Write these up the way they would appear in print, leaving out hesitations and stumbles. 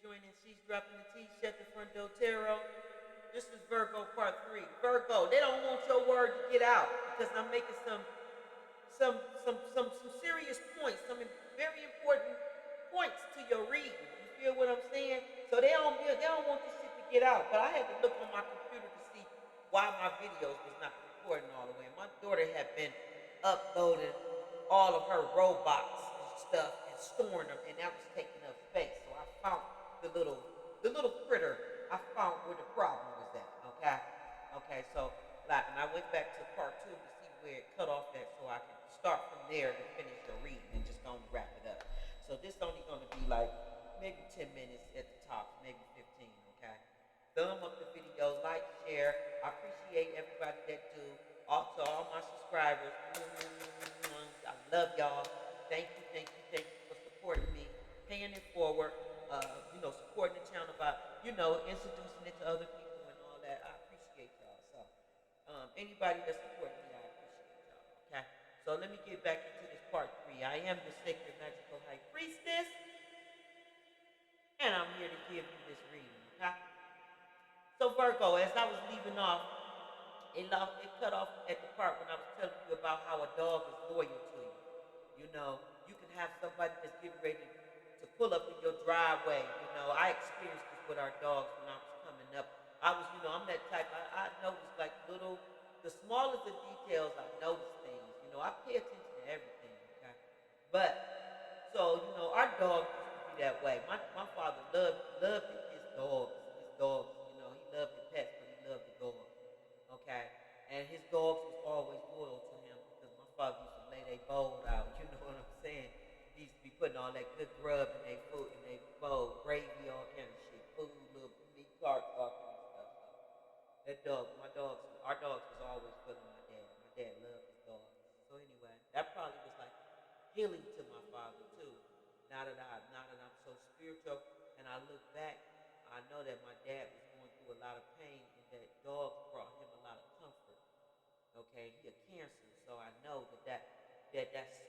joining. She's dropping the T. Shut the front door, tarot. This is Virgo part 3. Virgo, they don't want your word to get out because I'm making some serious points, some very important points to your reading. You feel what I'm saying? So they don't want this shit to get out. But I had to look on my computer to see why my videos was not recording all the way. My daughter had been uploading all of her robots and stuff and storing them, and that was taking up space. So I found the little critter. I found where the problem was at. Okay. So like, and I went back to part 2 to see where it cut off at, so I can start from there to finish your reading and just gonna wrap it up. So this only gonna be like maybe 10 minutes at the top, maybe 15. Okay. Thumb up the video, like, share. I appreciate everybody that do. Also, all my subscribers, I love y'all. Thank you for supporting me, paying it forward. Supporting the channel by, introducing it to other people and all that. I appreciate y'all. So, anybody that's supporting me, I appreciate y'all. Okay. So let me get back into this part 3. I am the sacred magical high priestess, and I'm here to give you this reading. Okay. So Virgo, as I was leaving off, it cut off at the part when I was telling you about how a dog is loyal to you. You can have somebody that's getting ready to pull up in your driveway. I experienced this with our dogs when I was coming up. I'm that type. I noticed like the smallest of details. I notice things. I pay attention to everything. Okay, but so our dog used to be that way. My father loved his dogs. He loved the pets, but he loved the dogs. Okay, and his dogs was always loyal to him because my father used to lay their bowl out. You know what I'm saying? He used to be putting all that good grub in their food, in their bowl, gravy, all kind of shit, food, little meat tarts, all kind of stuff. So our dogs was always feeling my dad. My dad loved his dogs. So anyway, that probably was like healing to my father too. Now that I'm so spiritual and I look back, I know that my dad was going through a lot of pain and that dogs brought him a lot of comfort. Okay, he had cancer, so I know that's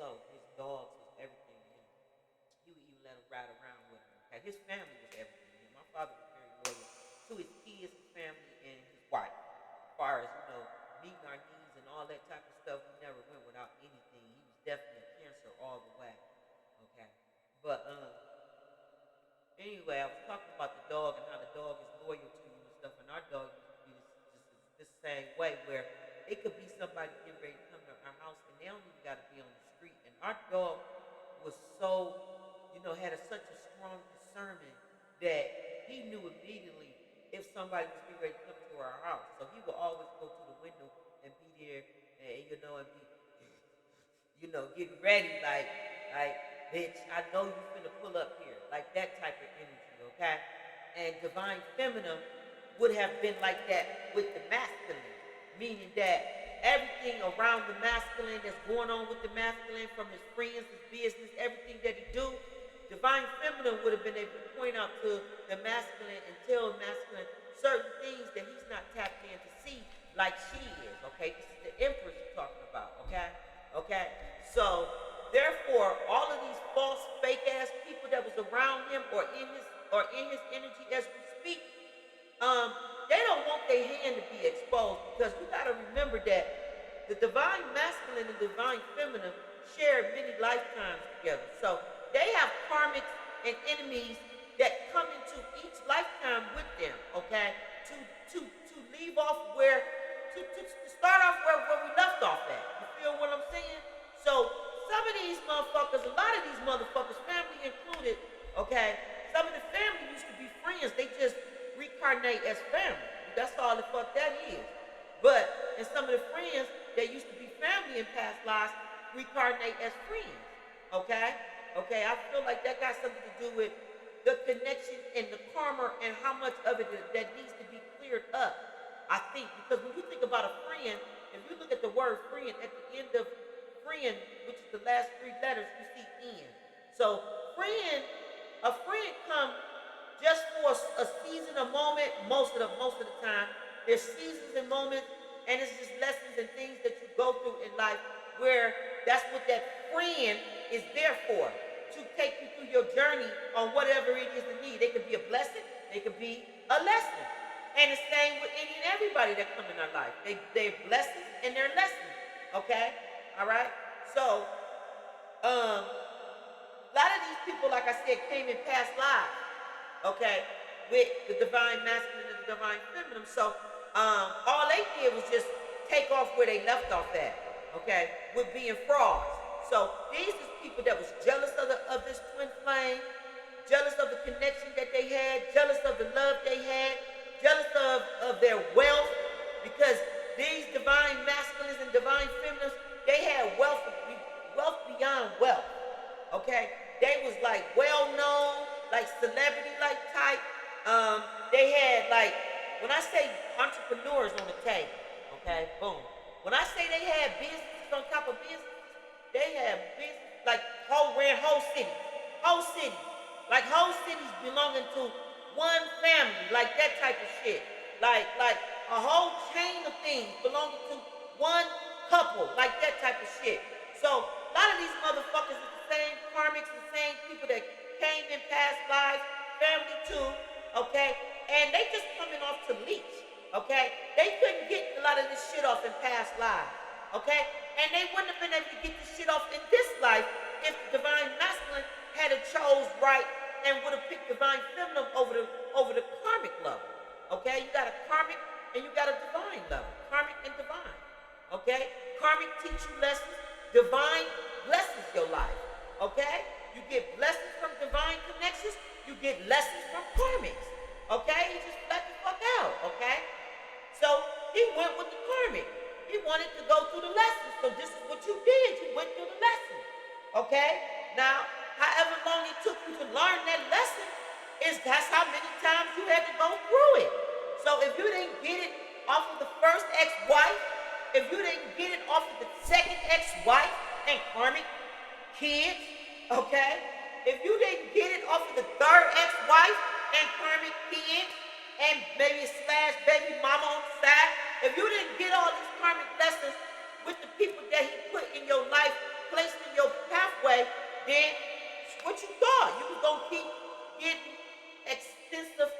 so. His dogs was everything to him. He would even let him ride around with him. Okay, his family was everything to him. My father was very loyal to his kids, his family, and his wife. As far as meeting our needs and all that type of stuff, we never went without anything. He was definitely a cancer all the way. Okay, but anyway, I was talking about the dog and how the dog is loyal to you and stuff, and our dog used to be this same way where it could be somebody getting ready to come to our house and they don't even got to be on the street. And our dog was so, had such a strong discernment that he knew immediately if somebody was getting ready to come to our house. So he would always go to the window and be there and be getting ready like, bitch, I know you finna pull up here. Like that type of energy, okay? And divine feminine would have been like that with the masculine, meaning that everything around the masculine that's going on with the masculine, from his friends, his business, everything that he do, divine feminine would have been able to point out to the masculine and tell masculine certain things that he's not tapped in to see like she is, okay? This is the empress you're talking about, okay? So therefore, all of these false, fake ass people that was around him or in his energy as we speak, they don't want their hand to be exposed, because we got to remember that the divine masculine and divine feminine share many lifetimes together. So they have karmics and enemies that come into each lifetime with them, okay? To leave off to start off where we left off at. You feel what I'm saying? So some of these motherfuckers, a lot of these motherfuckers, family included, okay? Some of the family used to be friends. They just reincarnate as family. That's all the fuck that is. But, and some of the friends that used to be family in past lives reincarnate as friends, okay? Okay, I feel like that got something to do with the connection and the karma and how much of it that needs to be cleared up, I think. Because when you think about a friend, if you look at the word friend, at the end of friend, which is the last 3 letters, you see N. So a friend comes just for a season, a moment. Most of the time, there's seasons and moments, and it's just lessons and things that you go through in life where that's what that friend is there for. to take you through your journey on whatever it is the need. They could be a blessing. They could be a lesson. And the same with any and everybody that come in our life. They're blessings and they're lessons. Okay? All right? So, a lot of these people, like I said, came in past lives. Okay? With the divine masculine and the divine feminine. So, all they did was just take off where they left off at. Okay? With being frauds. So, these is people that was jealous of this twin flame, jealous of the connection that they had, jealous of the love they had, jealous of their wealth, because these divine masculines and divine feminines, they had wealth beyond wealth. Okay? They was like well known, like celebrity like type. They had like, when I say entrepreneurs on the table, okay, boom. When I say they had businesses on top of business, they have business like whole cities, like whole cities belonging to one family, like that type of shit, like a whole chain of things belonging to one couple, like that type of shit. So a lot of these motherfuckers are the same karmics, the same people that came in past lives, family too, okay, and they just coming off to leech, okay. They couldn't get a lot of this shit off in past lives, okay. And they wouldn't have been able to get this shit off in this life if the divine masculine had chose right and would have picked divine feminine over the karmic level. Okay? You got a karmic and you got a divine level. Karmic and divine. Okay? Karmic teach you lessons. Divine blesses your life. Okay? You get blessings from divine connections. You get lessons from karmics. Okay? You just let the fuck out. Okay? So he went with the karmic. He wanted to go through the lessons. So this is what you did. You went through the lessons. Okay? Now, however long it took you to learn that lesson, that's how many times you had to go through it. So if you didn't get it off of the first ex-wife, if you didn't get it off of the second ex-wife and karmic kids, okay? If you didn't get it off of the third ex-wife and karmic kids, and maybe / baby mama on the side, if you didn't get all these karmic lessons with the people that he put in your life, placed in your pathway, then what you thought? You was gonna keep getting extensive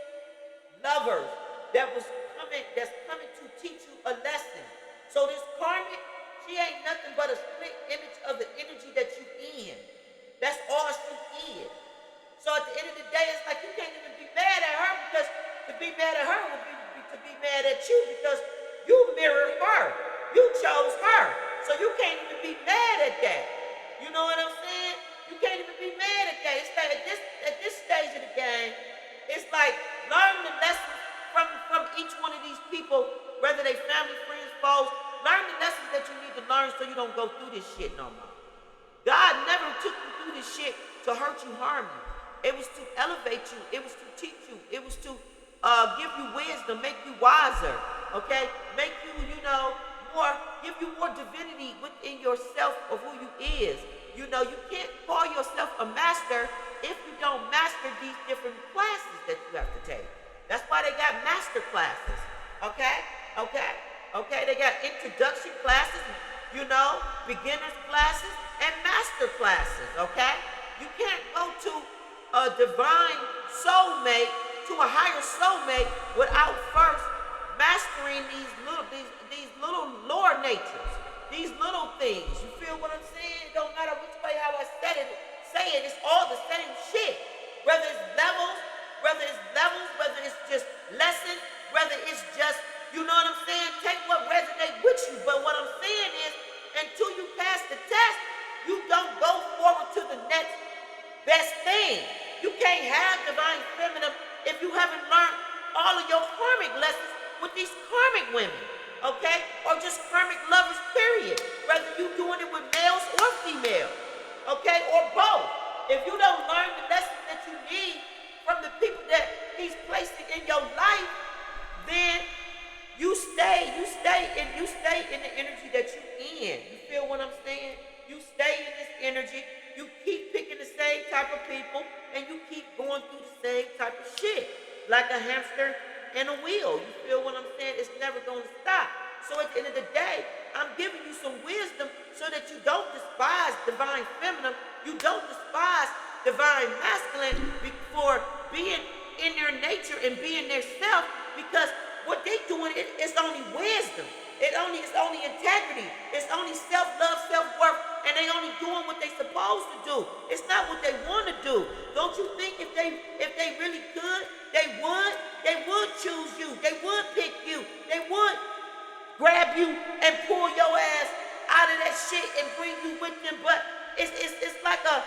lovers that's coming to teach you a lesson. So this karmic, she ain't nothing but a split image of the energy that you in. That's all she is. So at the end of the day, it's like you can't even be mad at her, because to be mad at her would be to be mad at you, because you mirrored her. You chose her. So you can't even be mad at that. You know what I'm saying? You can't even be mad at that. It's like at this stage of the game, it's like learn the lessons from each one of these people, whether they family, friends, foes. Learn the lessons that you need to learn so you don't go through this shit no more. God never took you through this shit to hurt you, harm you. It was to elevate you. It was to teach you. It was to give you wisdom, make you wiser, okay? Make you, give you more divinity within yourself of who you is. You know, you can't call yourself a master if you don't master these different classes that you have to take. That's why they got master classes, okay? They got introduction classes, beginners classes, and master classes, okay? You can't go to a divine soulmate, to a higher soulmate, without first mastering these little lower natures, these little things. You feel what I'm saying? It don't matter which way how I say it, it's all the same shit. Whether it's levels, whether it's just lessons, whether it's just, you know what I'm saying? Take what resonates with you. But what I'm saying is, until you pass the test, you don't go forward to the next best thing. You can't have divine feminine if you haven't learned all of your karmic lessons with these karmic women, okay? Or just karmic lovers, period. Whether you're doing it with males or females, okay? Or both. If you don't learn the lessons that you need from the people that he's placing in your life, then you stay in the energy that you in. You feel what I'm saying? You stay in this energy. You keep picking the same type of people, and you keep going through the same type of shit, like a hamster and a wheel. You feel what I'm saying? It's never going to stop. So at the end of the day, I'm giving you some wisdom so that you don't despise divine feminine You don't despise divine masculine for being in their nature and being their self, because what they doing is only wisdom. It's only integrity. It's only self-love, self-worth, and they only doing what they supposed to do. It's not what they want to do. Don't you think if they really could, they would choose you. They would pick you. They would grab you and pull your ass out of that shit and bring you with them. But it's like a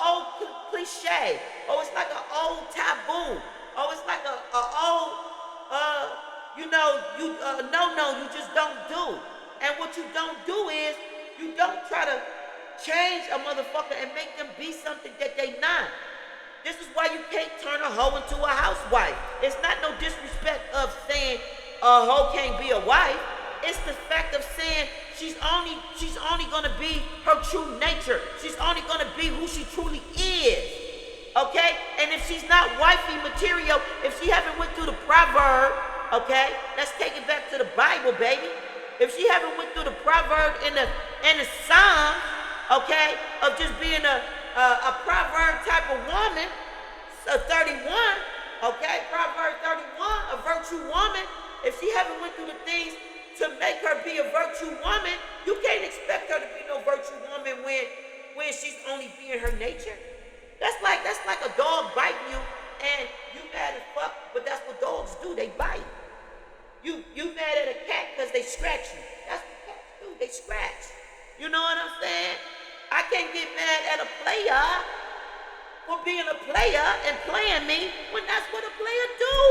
old cliche. Oh, it's like an old taboo. Oh, it's like a old no, you just don't do. And what you don't do is you don't try to change a motherfucker and make them be something that they not. This is why you can't turn a hoe into a housewife. It's not no disrespect of saying a hoe can't be a wife. It's the fact of saying she's only gonna be her true nature. She's only gonna be who she truly is. Okay? And if she's not wifey material, if she haven't went through the proverb, okay, let's take it back to the Bible, baby. If she haven't went through the proverb and the Psalm, okay, of just being a proverb type of woman, a 31, okay, proverb 31, a virtue woman. If she haven't went through the things to make her be a virtue woman, you can't expect her to be no virtue woman when she's only being her nature. That's like a dog biting you and you mad as fuck, but that's what dogs do, they bite. You mad at a cat because they scratch you. That's what cats do, they scratch. You know what I'm saying? I can't get mad at a player for being a player and playing me when that's what a player do.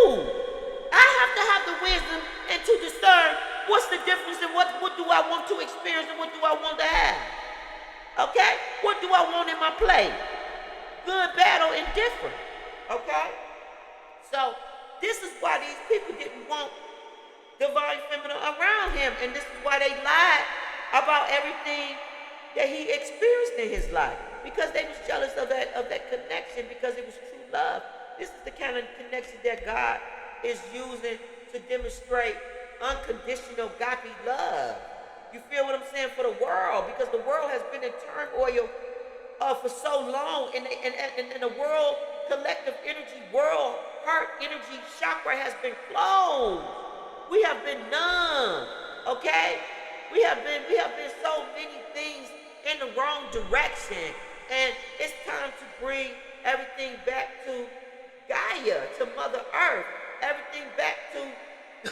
I have to have the wisdom and to discern what's the difference and what do I want to experience and what do I want to have. Okay? What do I want in my play? Good, bad, or indifferent. Okay? So this is why these people didn't want divine feminine around him, and this is why they lied about everything that he experienced in his life, because they was jealous of that connection, because it was true love. This is the kind of connection that God is using to demonstrate unconditional agape love. You feel what I'm saying? For the world, because the world has been in turmoil for so long, and the world collective energy, world heart energy chakra has been closed. We have been numb, okay? We have been so many things in the wrong direction, and it's time to bring everything back to Gaia, to Mother Earth, everything back to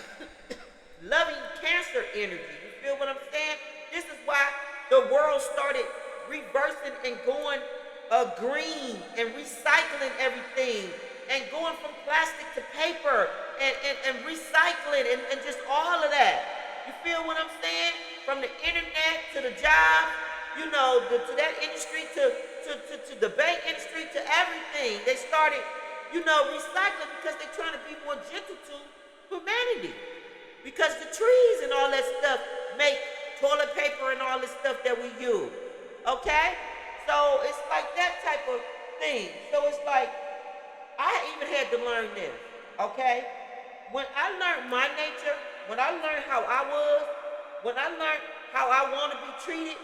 loving Cancer energy. You feel what I'm saying? This is why the world started reversing and going green and recycling everything and going from plastic to paper and recycling and just all of that. You feel what I'm saying? From the internet to the job, you know, to that industry, to the bank industry, to everything. They started, you know, recycling because they're trying to be more gentle to humanity. Because the trees and all that stuff make toilet paper and all this stuff that we use. Okay? So it's like that type of thing. So it's like, I even had to learn this, okay? When I learned my nature, when I learned how I was, when I learned how I want to be treated,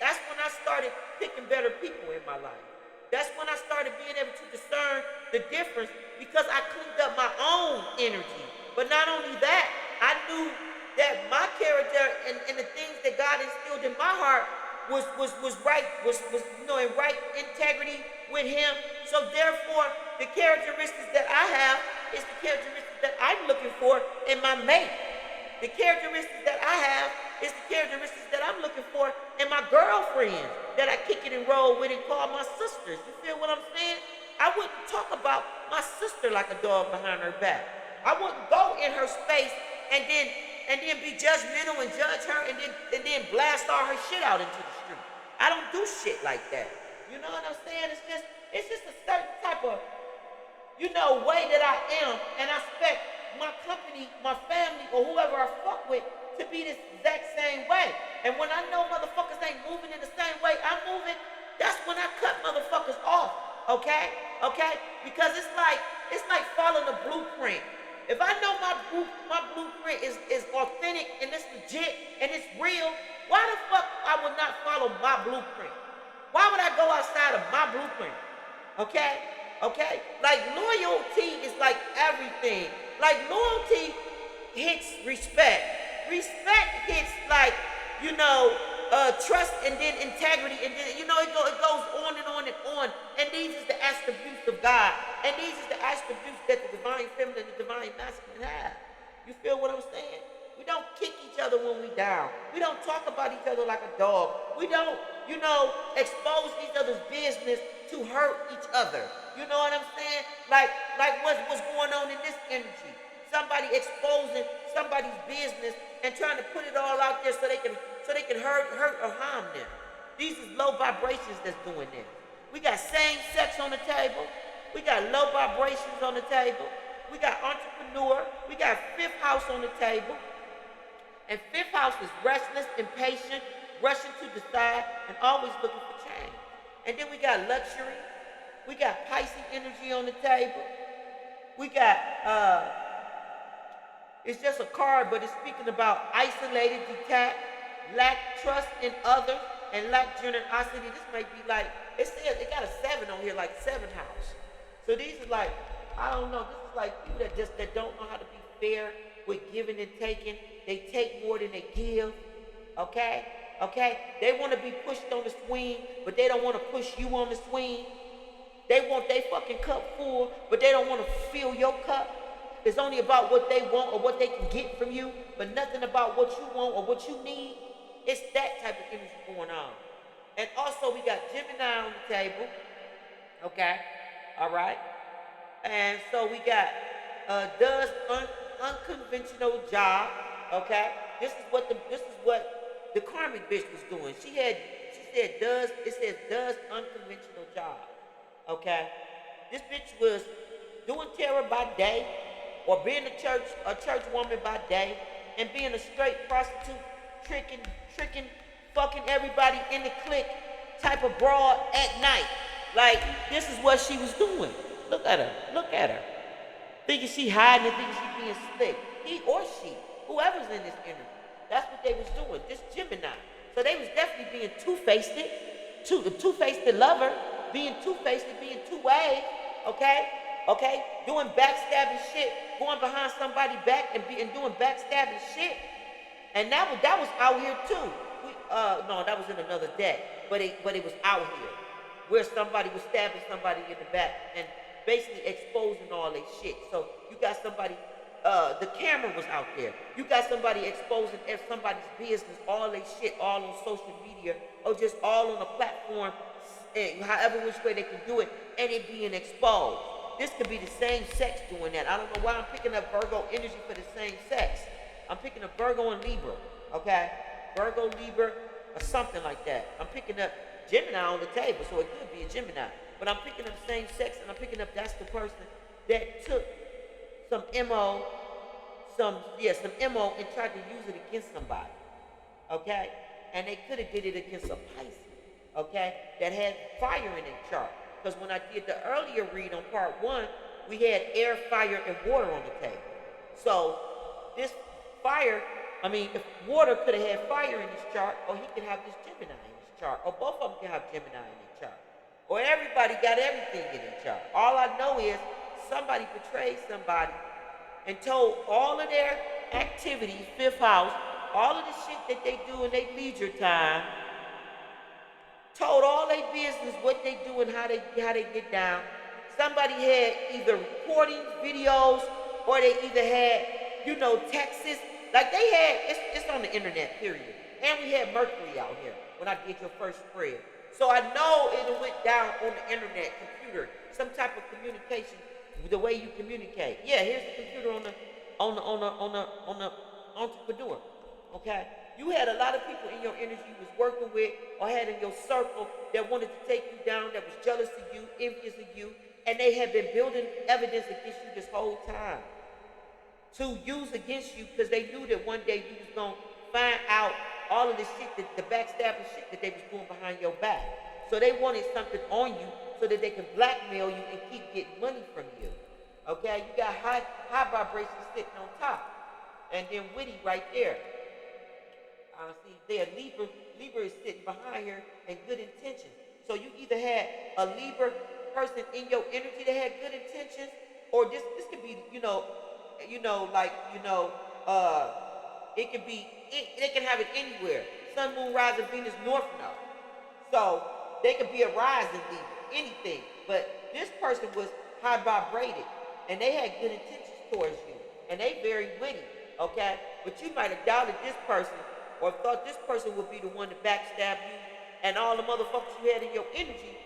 that's when I started picking better people in my life. That's when I started being able to discern the difference, because I cleaned up my own energy. But not only that, I knew that my character and the things that God instilled in my heart was right, was you know, in right integrity with him. So therefore, the characteristics that I have is the characteristics that I'm looking for in my mate. The characteristics that I have is the characteristics that I'm looking for in my girlfriends that I kick it and roll with and call my sisters. You feel what I'm saying? I wouldn't talk about my sister like a dog behind her back. I wouldn't go in her space and then be judgmental and judge her and then blast all her shit out into the street. I don't do shit like that. You know what I'm saying? It's just a certain type of, you know, way that I am, and I expect my company, my family, or whoever I fuck with to be this exact same way. And when I know motherfuckers ain't moving in the same way I'm moving, that's when I cut motherfuckers off. Okay? Okay? Because it's like following a blueprint. If I know my blueprint is authentic and it's legit and it's real, why the fuck I would not follow my blueprint? Why would I go outside of my blueprint? Okay? Okay? Like loyalty is like everything. Like loyalty hits respect. Respect hits like, you know, trust and then integrity and then, you know, it goes on and on and on. And these is the attributes of God. And these is the attributes that the divine feminine and the divine masculine have. You feel what I'm saying? We don't kick each other when we down. We don't talk about each other like a dog. We don't, you know, expose each other's business to hurt each other. You know what I'm saying? Like what's going on in this energy. Somebody exposing somebody's business and trying to put it all out there so they can hurt or harm them. These is low vibrations that's doing this. We got same sex on the table. We got low vibrations on the table. We got entrepreneur. We got fifth house on the table. And fifth house is restless, impatient, rushing to decide, and always looking for change. And then we got luxury. We got Pisces energy on the table. We got, it's just a card, but it's speaking about isolated, detached, lack trust in others, and lack generosity. This might be like, it says, it got a 7 on here, like 7th house. So these are like, I don't know, this is like people that don't know how to be fair with giving and taking. They take more than they give, okay? Okay? They want to be pushed on the swing, but they don't want to push you on the swing. They want their fucking cup full, but they don't want to fill your cup. It's only about what they want or what they can get from you, but nothing about what you want or what you need. It's that type of energy going on. And also we got Gemini on the table, okay? All right? And so we got does unconventional job, okay? This is what the karmic bitch was doing. She said does unconventional job, okay? This bitch was doing terror by day, or being a church woman by day, and being a straight prostitute, tricking, fucking everybody in the clique type of broad at night. Like, this is what she was doing. Look at her. Thinking she hiding and thinking she being slick. He or she, whoever's in this energy. That's what they was doing. This Gemini. So they was definitely being two-faced, two-faced lover, being two-faced, being two-way, okay? Okay? Doing backstabbing shit, going behind somebody's back and doing backstabbing shit. And that was out here too. No, that was in another deck, but it was out here, where somebody was stabbing somebody in the back and basically exposing all their shit. So you got somebody, the camera was out there. You got somebody exposing somebody's business, all their shit, all on social media, or just all on a platform, however which way they can do it, and it being exposed. This could be the same sex doing that. I don't know why I'm picking up Virgo energy for the same sex. I'm picking up Virgo and Libra, okay? Virgo, Libra, or something like that. I'm picking up Gemini on the table, so it could be a Gemini. But I'm picking up same sex, and I'm picking up that's the person that took some MO and tried to use it against somebody, okay? And they could have did it against a Pisces, okay, that had fire in their chart. Because when I did the earlier read on part 1, we had air, fire, and water on the table. So this fire, if water could have had fire in his chart, or he could have this Gemini in his chart, or both of them can have Gemini in their chart, or everybody got everything in their chart. All I know is somebody betrayed somebody and told all of their activities, fifth house, all of the shit that they do in their leisure time, told all their business, what they do and how they get down. Somebody had either recordings, videos, or they either had, texts. Like they had, it's on the internet, period. And we had Mercury out here when I did your first spread. So I know it went down on the internet, computer, some type of communication, the way you communicate. Yeah, here's the computer on the entrepreneur. Okay? You had a lot of people in your energy you was working with or had in your circle that wanted to take you down, that was jealous of you, envious of you, and they had been building evidence against you this whole time to use against you because they knew that one day you was going to find out all of the shit, the backstabbing shit that they was doing behind your back. So they wanted something on you so that they could blackmail you and keep getting money from you. Okay? You got high vibrations sitting on top. And then witty right there. See there, Libra is sitting behind here and good intentions. So you either had a Libra person in your energy that had good intentions, or this could be, uh, it could be, they can have it anywhere. Sun, moon, rising, Venus, North Node. So they could be a rising Libra, anything. But this person was high vibrated, and they had good intentions towards you, and they very witty, okay? But you might have doubted this person, or thought this person would be the one to backstab you, and all the motherfuckers you had in your energy.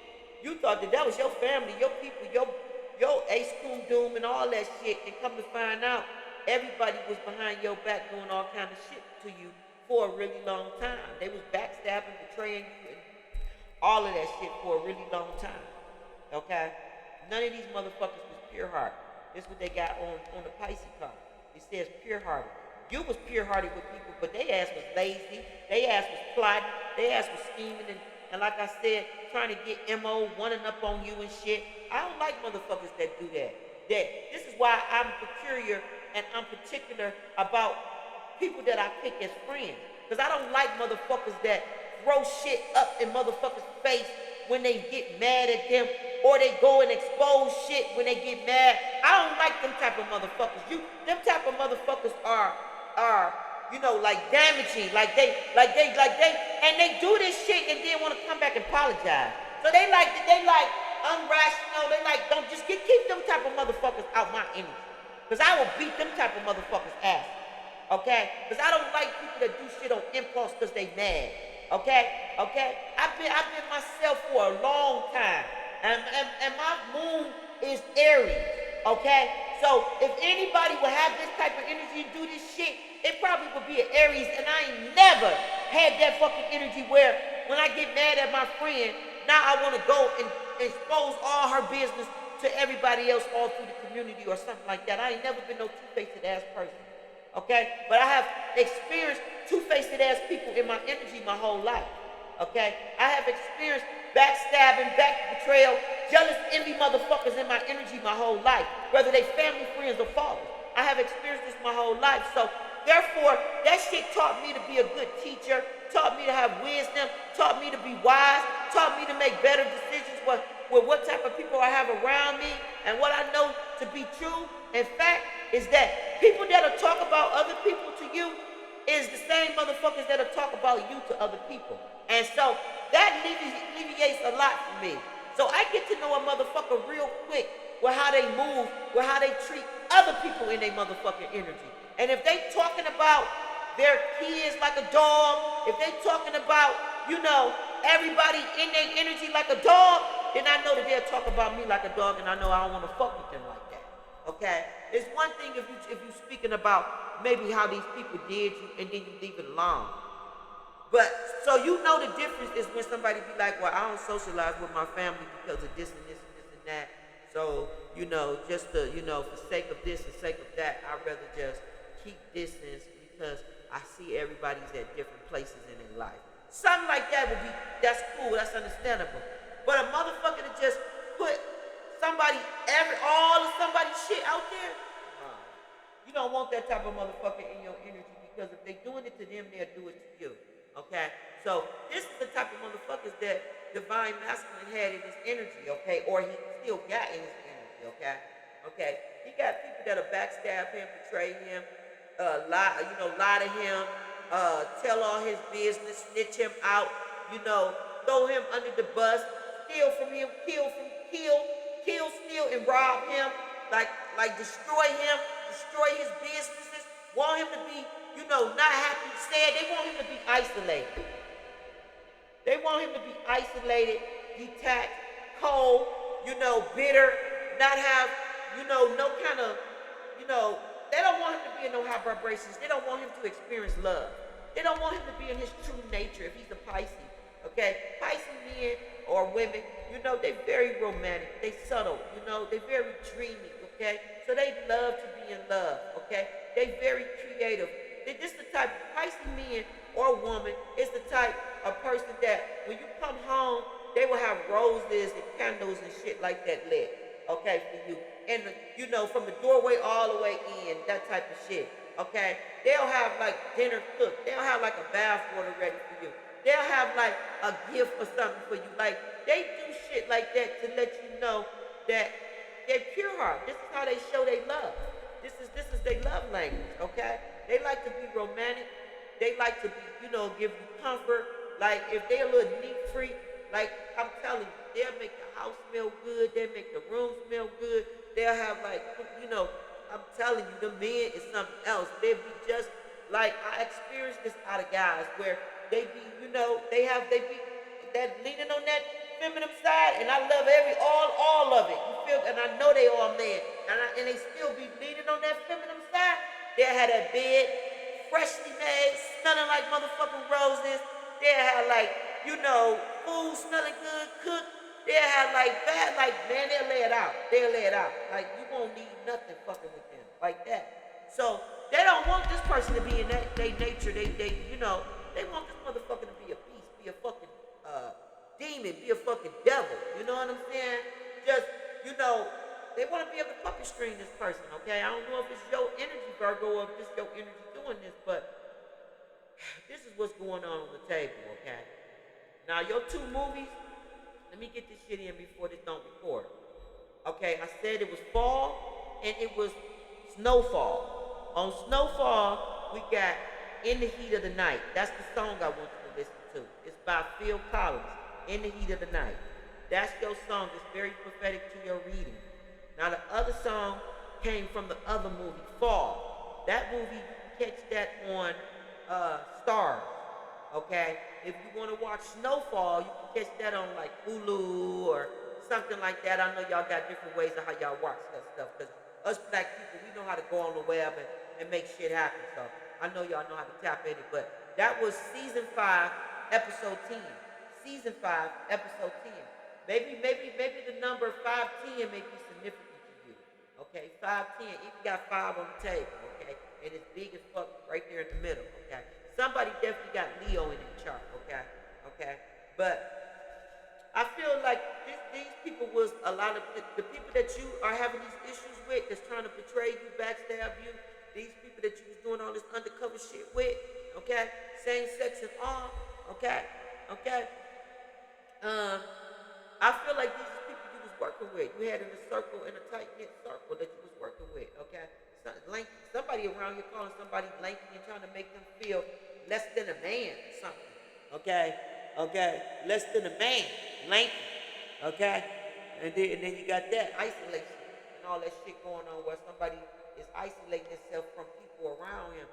You thought that was your family, your people, your ace, coon, doom, and all that shit. And come to find out, everybody was behind your back doing all kind of shit to you for a really long time. They was backstabbing, betraying you, and all of that shit for a really long time. Okay? None of these motherfuckers was pure hearted. This is what they got on the Pisces card. It says pure hearted. You was pure hearted with people, but they ass was lazy. They ass was plotting. They ass was scheming and like I said, trying to get MO, running up on you and shit. I don't like motherfuckers that do that. This is why I'm peculiar and I'm particular about people that I pick as friends. Because I don't like motherfuckers that throw shit up in motherfuckers' face when they get mad at them, or they go and expose shit when they get mad. I don't like them type of motherfuckers. Them type of motherfuckers are like damaging, like they, and they do this shit and then want to come back and apologize. So they like unrational. They like, don't just keep them type of motherfuckers out my energy, because I will beat them type of motherfuckers ass. Okay? Because I don't like people that do shit on impulse because they mad. Okay? I've been myself for a long time, and my moon is Aries. Okay? So if anybody would have this type of energy and do this shit, it probably would be an Aries, and I ain't never had that fucking energy where when I get mad at my friend, now I want to go and expose all her business to everybody else all through the community or something like that. I ain't never been no two-faced ass person. Okay? But I have experienced two-faced ass people in my energy my whole life. Okay? I have experienced backstabbing, back betrayal, jealous, envy motherfuckers in my energy my whole life, whether they family, friends, or fathers. I have experienced this my whole life. So therefore, that shit taught me to be a good teacher, taught me to have wisdom, taught me to be wise, taught me to make better decisions with what type of people I have around me, and what I know to be true. In fact, is that people that'll talk about other people to you is the same motherfuckers that'll talk about you to other people. And so that alleviates a lot for me. So I get to know a motherfucker real quick with how they move, with how they treat other people in their motherfucking energy. And if they talking about their kids like a dog, if they talking about, everybody in their energy like a dog, then I know that they'll talk about me like a dog, and I know I don't want to fuck with them like that. Okay? It's one thing if you speaking about maybe how these people did you and then you leave it alone. But so the difference is when somebody be like, well, I don't socialize with my family because of this and this and this and that. So, just to, for sake of this and sake of that, I'd rather just keep distance because I see everybody's at different places in their life. Something like that that's cool, that's understandable. But a motherfucker to just put all of somebody's shit out there, you don't want that type of motherfucker in your energy, because if they doing it to them, they'll do it to you. Okay? So this is the type of motherfuckers that Divine Masculine had in his energy, okay? Or he still got in his energy, okay? Okay? He got people that'll backstab him, betray him, lie to him, tell all his business, snitch him out, throw him under the bus, steal from him, kill, steal, and rob him, like destroy him, destroy his businesses, want him to be, not happy, sad. They want him to be isolated. They want him to be isolated, detached, cold, bitter, not have, no kind of, they don't want him to be in no high vibrations. They don't want him to experience love. They don't want him to be in his true nature if he's a Pisces. Okay? Pisces men or women, they're very romantic. They subtle, they're very dreamy, okay? So they love to be in love, okay? They very creative. This is the type of Pisces men or woman is the type of person that when you come home, they will have roses and candles and shit like that lit, okay, for you. And, from the doorway all the way in, that type of shit, okay? They'll have, like, dinner cooked. They'll have, like, a bath water ready for you. They'll have like a gift or something for you. Like they do shit like that to let you know that they're pure heart. This is how they show they love. This is their love language, okay? They like to be romantic. They like to be, give you comfort. Like if they're a little neat freak, like I'm telling you, they'll make the house smell good. They'll make the room smell good. They'll have like, I'm telling you, the men is something else. They'll be just like I experienced this out of guys where they be, they be that leaning on that feminine side, and I love all of it. You feel? And I know they all men, and they still be leaning on that feminine side. They had that bed, freshly made, smelling like motherfucking roses. They had like, food smelling good, cooked. They had like bad, like man, they'll lay it out. They'll lay it out. Like you won't need nothing fucking with them like that. So they don't want this person to be in their nature. They want this motherfucker to be a beast, be a fucking demon, be a fucking devil. You know what I'm saying? Just, they want to be able to puppet string this person, okay? I don't know if it's your energy, Virgo, or if it's your energy doing this, but this is what's going on the table, okay? Now, your two movies, let me get this shit in before this don't record. Okay, I said it was fall and it was snowfall. On Snowfall, we got In the Heat of the Night. That's the song I want you to listen to. It's by Phil Collins, In the Heat of the Night. That's your song. It's very prophetic to your reading. Now, the other song came from the other movie, Fall. That movie, you can catch that on Stars, okay? If you want to watch Snowfall, you can catch that on like Hulu or something like that. I know y'all got different ways of how y'all watch that stuff, because us black people, we know how to go on the web and make shit happen. So I know y'all know how to tap in it. But that was season 5, episode 10. Season 5, episode 10. Maybe the number 510 may be significant to you. Okay, 510. Even got 5 on the table. Okay, and it's big as fuck right there in the middle. Okay, somebody definitely got Leo in their chart. Okay, but I feel like these people was a lot of the people that you are having these issues with, that's trying to betray you, backstab you. These people that you was doing all this undercover shit with. Okay, same sex and all. Okay. I feel like these people you was working with, you had in a circle, in a tight-knit circle that you was working with, okay? Somebody around here calling somebody lanky and trying to make them feel less than a man or something, okay? Less than a man, lanky, okay? And then you got that isolation and all that shit going on where somebody is isolating themselves from people around him.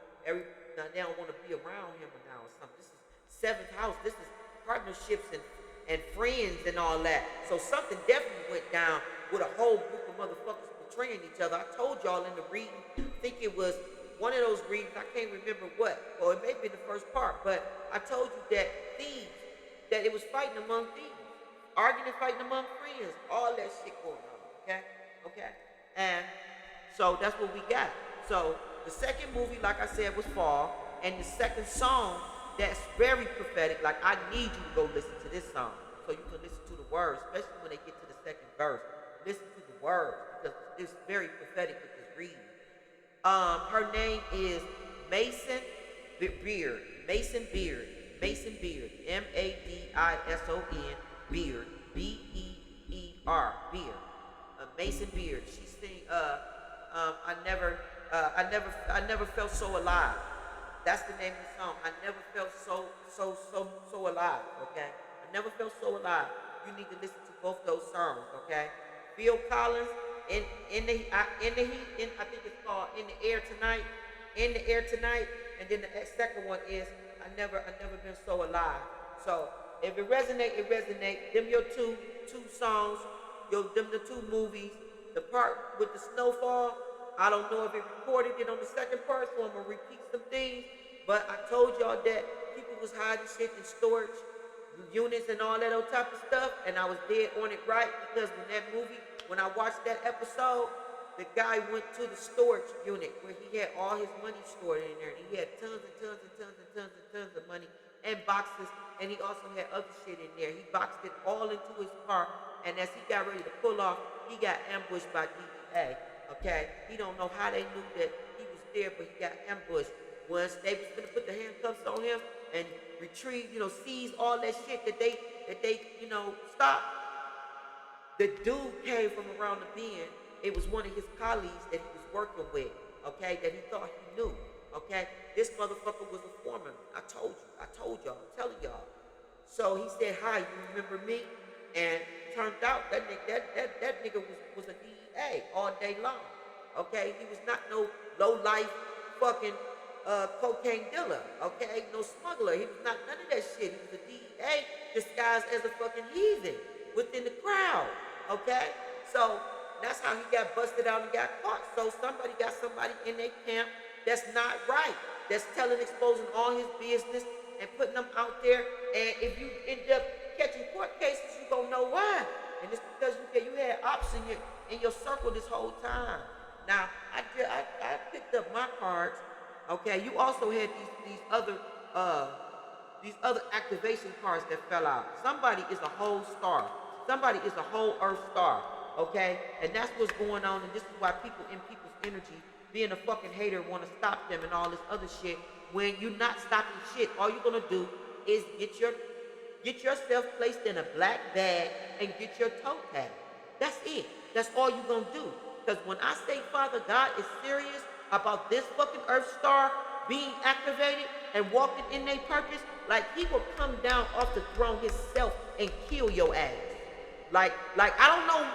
Now they don't want to be around him now or something. This is 7th house. This is partnerships and friends and all that. So something definitely went down with a whole group of motherfuckers betraying each other. I told y'all in the reading, I think it was one of those readings, I can't remember what, or it may be the first part, but I told you that that it was fighting among thieves, arguing and fighting among friends, all that shit going on, okay? And so that's what we got. So the second movie, like I said, was Fall, and the second song that's very prophetic. Like, I need you to go listen to this song so you can listen to the words, especially when they get to the second verse. Listen to the words because it's very prophetic with this reading. Her name is Mason Beard. Mason Beard. M-A-D-I-S-O-N Beard. B-E-E-R. Beard. Mason Beard. She sing. I never felt so alive. That's the name of the song. I never felt so alive, okay? I never felt so alive. You need to listen to both those songs, okay? Phil Collins, I think it's called In the Air Tonight. In the Air Tonight. And then the second one is I never been so alive. So if it resonate, it resonate. Them your two songs, them the 2 movies. The part with the snowfall, I don't know if it recorded it on the second part, so I'm going to repeat some things. But I told y'all that people was hiding shit in storage units and all that old type of stuff, and I was dead on it right, because when I watched that episode, the guy went to the storage unit where he had all his money stored in there, and he had tons of money and boxes, and he also had other shit in there. He boxed it all into his car, and as he got ready to pull off, he got ambushed by DEA. Okay, he don't know how they knew that he was there, but he got ambushed. Once they was gonna put the handcuffs on him, and retrieve, seize all that shit that they stopped. The dude came from around the bend. It was one of his colleagues that he was working with, okay, that he thought he knew, okay? This motherfucker was a foreman. I told y'all, I'm telling y'all. So he said, hi, you remember me? And turned out that nigga was a DEA all day long, okay? He was not no low-life fucking cocaine dealer, okay? No smuggler. He was not none of that shit. He was a DEA disguised as a fucking heathen within the crowd, okay? So that's how he got busted out and got caught. So somebody got somebody in their camp that's not right, that's exposing all his business and putting them out there. And if you end up catching court cases, you gonna know why. And it's because you had ops in your circle this whole time. Now I picked up my cards. Okay, you also had these other activation cards that fell out. Somebody is a whole star. Somebody is a whole Earth star. Okay, and that's what's going on. And this is why people in people's energy, being a fucking hater, want to stop them and all this other shit. When you're not stopping shit, all you're gonna do is get yourself placed in a black bag and get your toe tagged. That's it. That's all you're gonna do. Because when I say Father God is serious about this fucking Earth star being activated and walking in their purpose, like he will come down off the throne himself and kill your ass. Like I don't know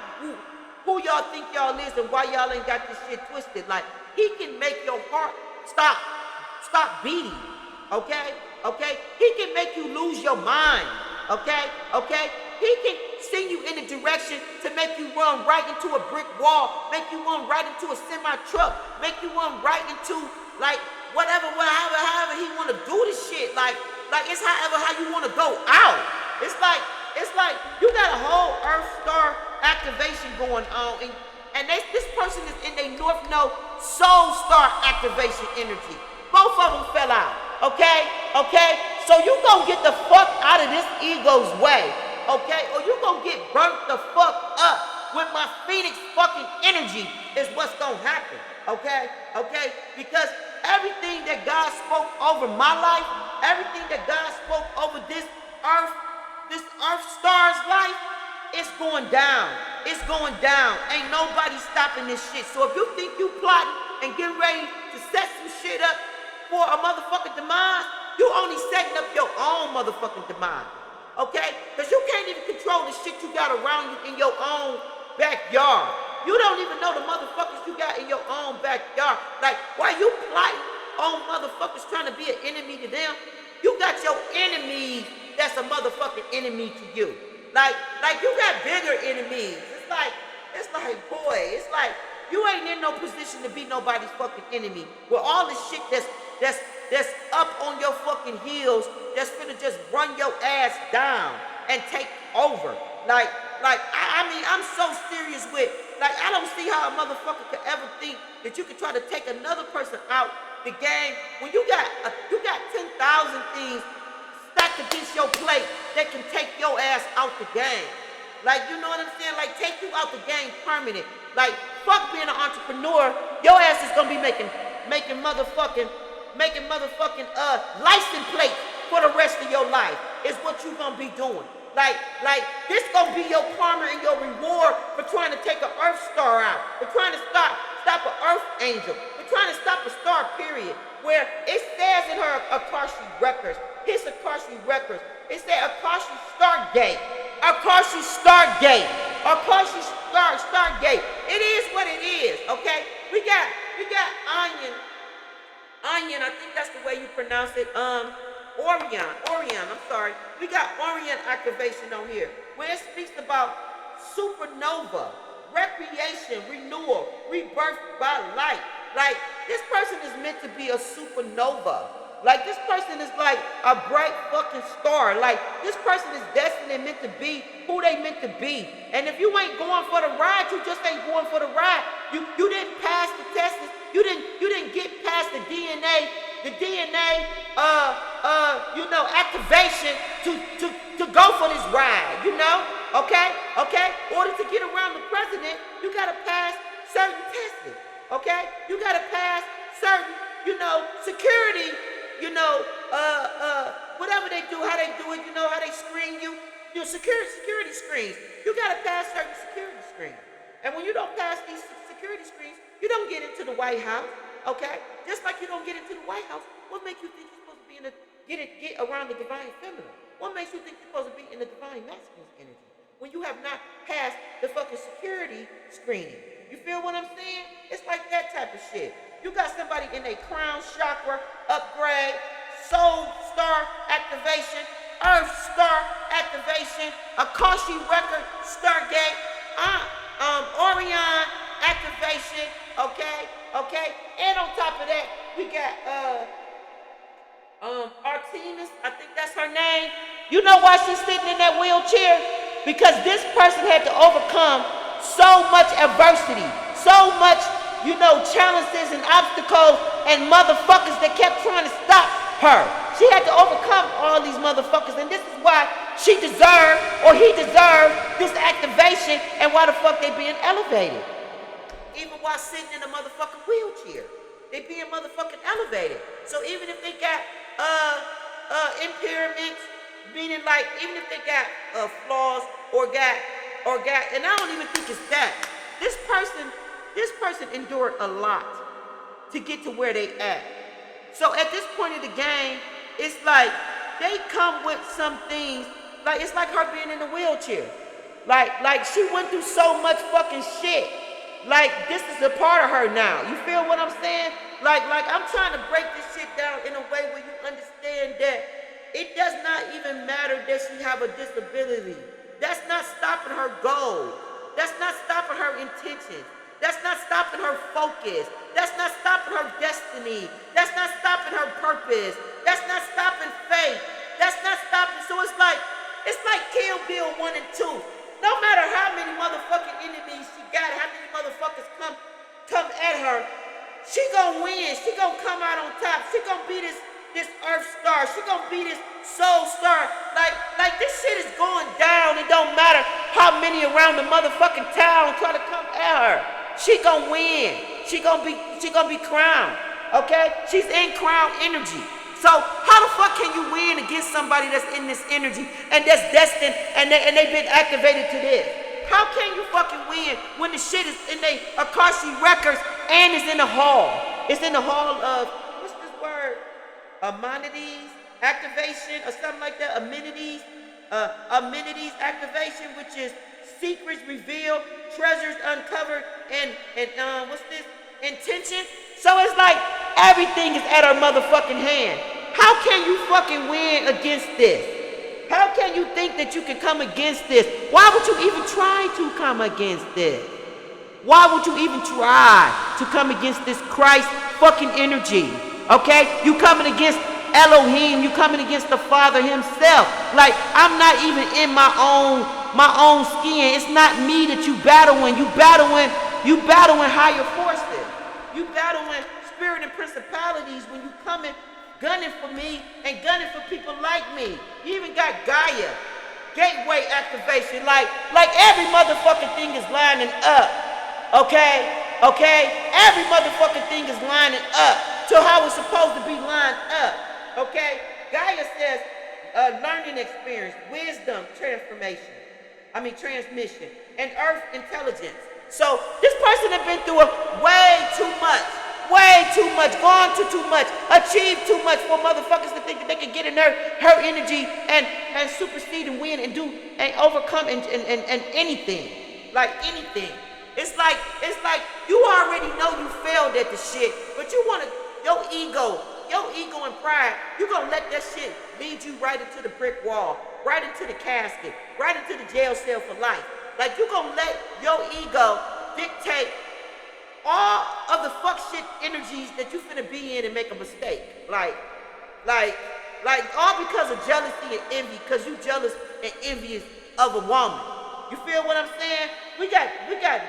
who y'all think y'all is and why y'all ain't got this shit twisted. Like he can make your heart stop beating. Okay? He can make you lose your mind. Okay? He can send you in a direction to make you run right into a brick wall, make you run right into a semi-truck, make you run right into like however he want to do this shit. Like it's how you want to go out. It's like you got a whole Earth star activation going on, and this person is in their North Node soul star activation energy. Both of them fell out. Okay? So you gonna get the fuck out of this ego's way. Okay? Or you gonna get burnt the fuck up with my Phoenix fucking energy is what's gonna happen. Okay? Because everything that God spoke over my life, everything that God spoke over this Earth star's life, it's going down. It's going down. Ain't nobody stopping this shit. So if you think you plotting and getting ready to set some shit up for a motherfucking demise, you only setting up your own motherfucking demise. Okay? Because you can't even control the shit you got around you in your own backyard. You don't even know the motherfuckers you got in your own backyard. Like, why you plotting on motherfuckers trying to be an enemy to them? You got your enemies that's a motherfucking enemy to you. Like you got bigger enemies. It's like, boy, it's like you ain't in no position to be nobody's fucking enemy. With all this shit that's up on your fucking heels, that's finna just run your ass down and take over. I mean, I'm so serious with, I don't see how a motherfucker could ever think that you could try to take another person out the game when you got 10,000 things stacked against your plate that can take your ass out the game. Like, you know what I'm saying? Like, take you out the game permanent. Like, fuck being an entrepreneur. Your ass is gonna be making motherfucking license plates for the rest of your life. Is what you gonna be doing. Like this gonna be your karma and your reward for trying to take an Earth star out, for trying to stop an Earth angel, for trying to stop a star, period. Where it says in her Akashi records, his Akashi records, it said Akashi Stargate. Akashi Stargate. Akashi Stargate. It is what it is, okay? We got Onion, I think that's the way you pronounce it. Orion, I'm sorry. We got Orion activation on here, where it speaks about supernova, recreation, renewal, rebirth by light. Like, this person is meant to be a supernova. Like, this person is like a bright fucking star. Like, this person is destined and meant to be who they meant to be. And if you ain't going for the ride, you just ain't going for the ride. You didn't pass the test. You didn't get past the DNA activation to go for this ride, okay? In order to get around the president, you gotta pass certain tests, okay? You gotta pass certain, security, whatever they do, how they do it, you know, how they screen you. You know, security screens. You gotta pass certain security screens. And when you don't pass these security screens, you don't get into the White House, okay? Just like you don't get into the White House, what makes you think you're supposed to be in the, get around the divine feminine? What makes you think you're supposed to be in the divine masculine energy when you have not passed the fucking security screening? You feel what I'm saying? It's like that type of shit. You got somebody in a crown chakra upgrade, soul star activation, earth star activation, Akashi record, Stargate, Orion activation, okay? And on top of that, we got Artemis, I think that's her name. You know why she's sitting in that wheelchair? Because this person had to overcome so much adversity, so much, you know, challenges and obstacles and motherfuckers that kept trying to stop her. She had to overcome all these motherfuckers, and this is why she deserved, or he deserved, this activation, and why the fuck they being elevated. Even while sitting in a motherfucking wheelchair, they being motherfucking elevated. So even if they got impairments, meaning like even if they got flaws or got, and I don't even think it's that. This person endured a lot to get to where they at. So at this point in the game, it's like they come with some things, like it's like her being in a wheelchair. Like she went through so much fucking shit. Like this is a part of her now. You feel what I'm saying? Like I'm trying to break this shit down in a way where you understand that it does not even matter that she have a disability. That's not stopping her goals. That's not stopping her intentions. That's not stopping her focus. That's not stopping her destiny. That's not stopping her purpose. That's not stopping faith. That's not stopping. So it's like Kill Bill 1 and 2. No matter how many motherfucking enemies she got, how many motherfuckers come at her, she gonna win. She gonna come out on top. She gonna be this earth star. She gonna be this soul star. Like this shit is going down. It don't matter how many around the motherfucking town try to come at her. She gonna win. She gonna be crowned. Okay? She's in crown energy. So how the fuck can you win against somebody that's in this energy and that's destined and they've been activated to this? How can you fucking win when the shit is in the Akashi records and it's in the hall? It's in the hall of, what's this word? Amenities activation or something like that. Amenities activation, which is secrets revealed, treasures uncovered, and what's this? Intention. So it's like everything is at her motherfucking hand. How can you fucking win against this? How can you think that you can come against this? Why would you even try to come against this? Why would you even try to come against this Christ fucking energy? Okay? You coming against Elohim, you coming against the Father himself. Like, I'm not even in my own skin. It's not me that you battling. You battling higher forces. You battling spirit and principalities when you coming gunning for me and gunning for people like me. You even got Gaia, gateway activation. Like every motherfucking thing is lining up. Okay? Every motherfucking thing is lining up to how it's supposed to be lined up. Okay? Gaia says learning experience, wisdom, transmission, and earth intelligence. So this person has been through way too much, gone to too much, achieved too much for motherfuckers to think that they can get in her energy and supersede and win and do and overcome and anything. Like anything. It's like you already know you failed at the shit, but you wanna your ego and pride, you gonna let that shit lead you right into the brick wall, right into the casket, right into the jail cell for life. Like you gonna let your ego dictate all of the fuck shit energies that you finna be in and make a mistake. Like all because of jealousy and envy, cause you jealous and envious of a woman. You feel what I'm saying? We got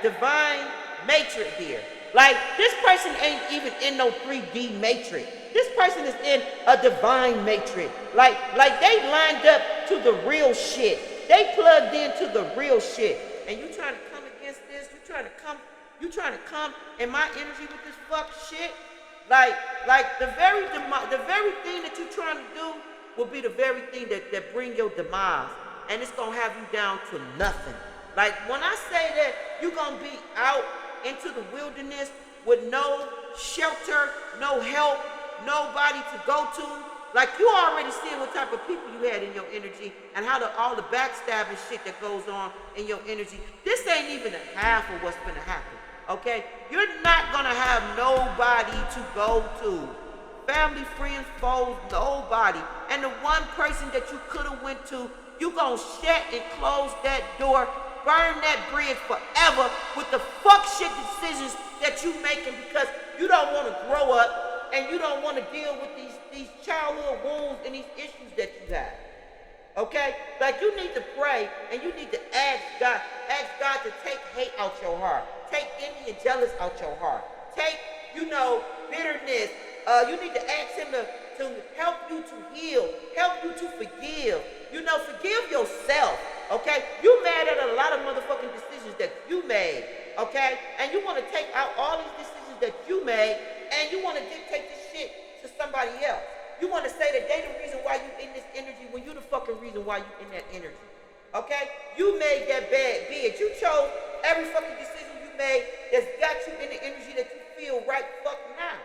divine matrix here. Like this person ain't even in no 3D matrix. This person is in a divine matrix. Like they lined up to the real shit. They plugged into the real shit. And you trying to come against this? You trying to come in my energy with this fuck shit? Like the very thing that you trying to do will be the very thing that bring your demise. And it's going to have you down to nothing. Like, when I say that you're going to be out into the wilderness with no shelter, no help, nobody to go to, like, you already seeing what type of people you had in your energy and how all the backstabbing shit that goes on in your energy. This ain't even a half of what's going to happen, okay? You're not going to have nobody to go to. Family, friends, foes, nobody. And the one person that you could have went to, you gonna shut and close that door, burn that bridge forever with the fuck shit decisions that you making, because you don't want to grow up and you don't want to deal with these childhood wounds and these issues that you have. Okay? Like, you need to pray and you need to ask God to take hate out your heart. Take envy and jealous out your heart. Take, bitterness. You need to ask him to help you to heal, help you to forgive. Forgive yourself, okay? You mad at a lot of motherfucking decisions that you made, okay? And you want to take out all these decisions that you made, and you want to dictate this shit to somebody else. You want to say that they the reason why you in this energy when you the fucking reason why you in that energy, okay? You made that bad bid. You chose every fucking decision you made that's got you in the energy that you feel right fuck now.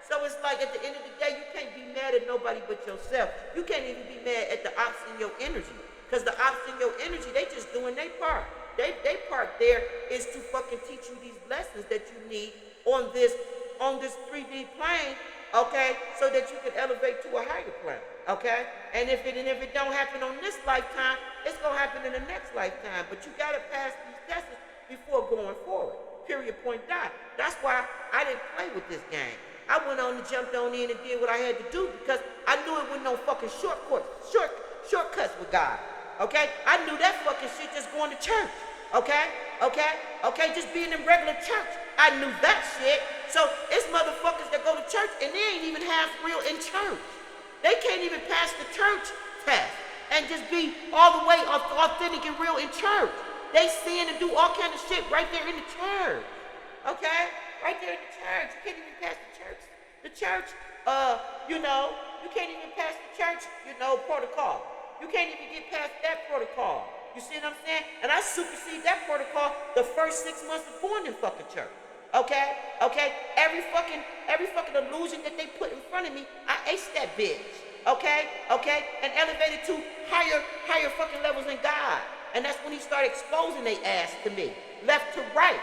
So it's like, at the end of the day, you can't be mad at nobody but yourself. You can't even be mad at the ops in your energy. Because the ops in your energy, they just doing their part. They part there is to fucking teach you these lessons that you need on this 3D plane, okay, so that you can elevate to a higher plane, okay? And if it don't happen on this lifetime, it's gonna happen in the next lifetime. But you gotta pass these tests before going forward. Period, point, dot. That's why I didn't play with this game. I went on and jumped on in and did what I had to do, because I knew it with no fucking shortcuts with God, okay? I knew that fucking shit just going to church, okay? Just being in regular church. I knew that shit. So it's motherfuckers that go to church and they ain't even half real in church. They can't even pass the church test and just be all the way authentic and real in church. They sin and do all kind of shit right there in the church, okay? Right there in the church. You can't even pass the church. The church, you can't even pass the church, protocol. You can't even get past that protocol. You see what I'm saying? And I supersede that protocol the first 6 months of going in fucking church. Okay? Every fucking illusion that they put in front of me, I aced that bitch. Okay? And elevated to higher fucking levels in God. And that's when he started exposing they ass to me. Left to right.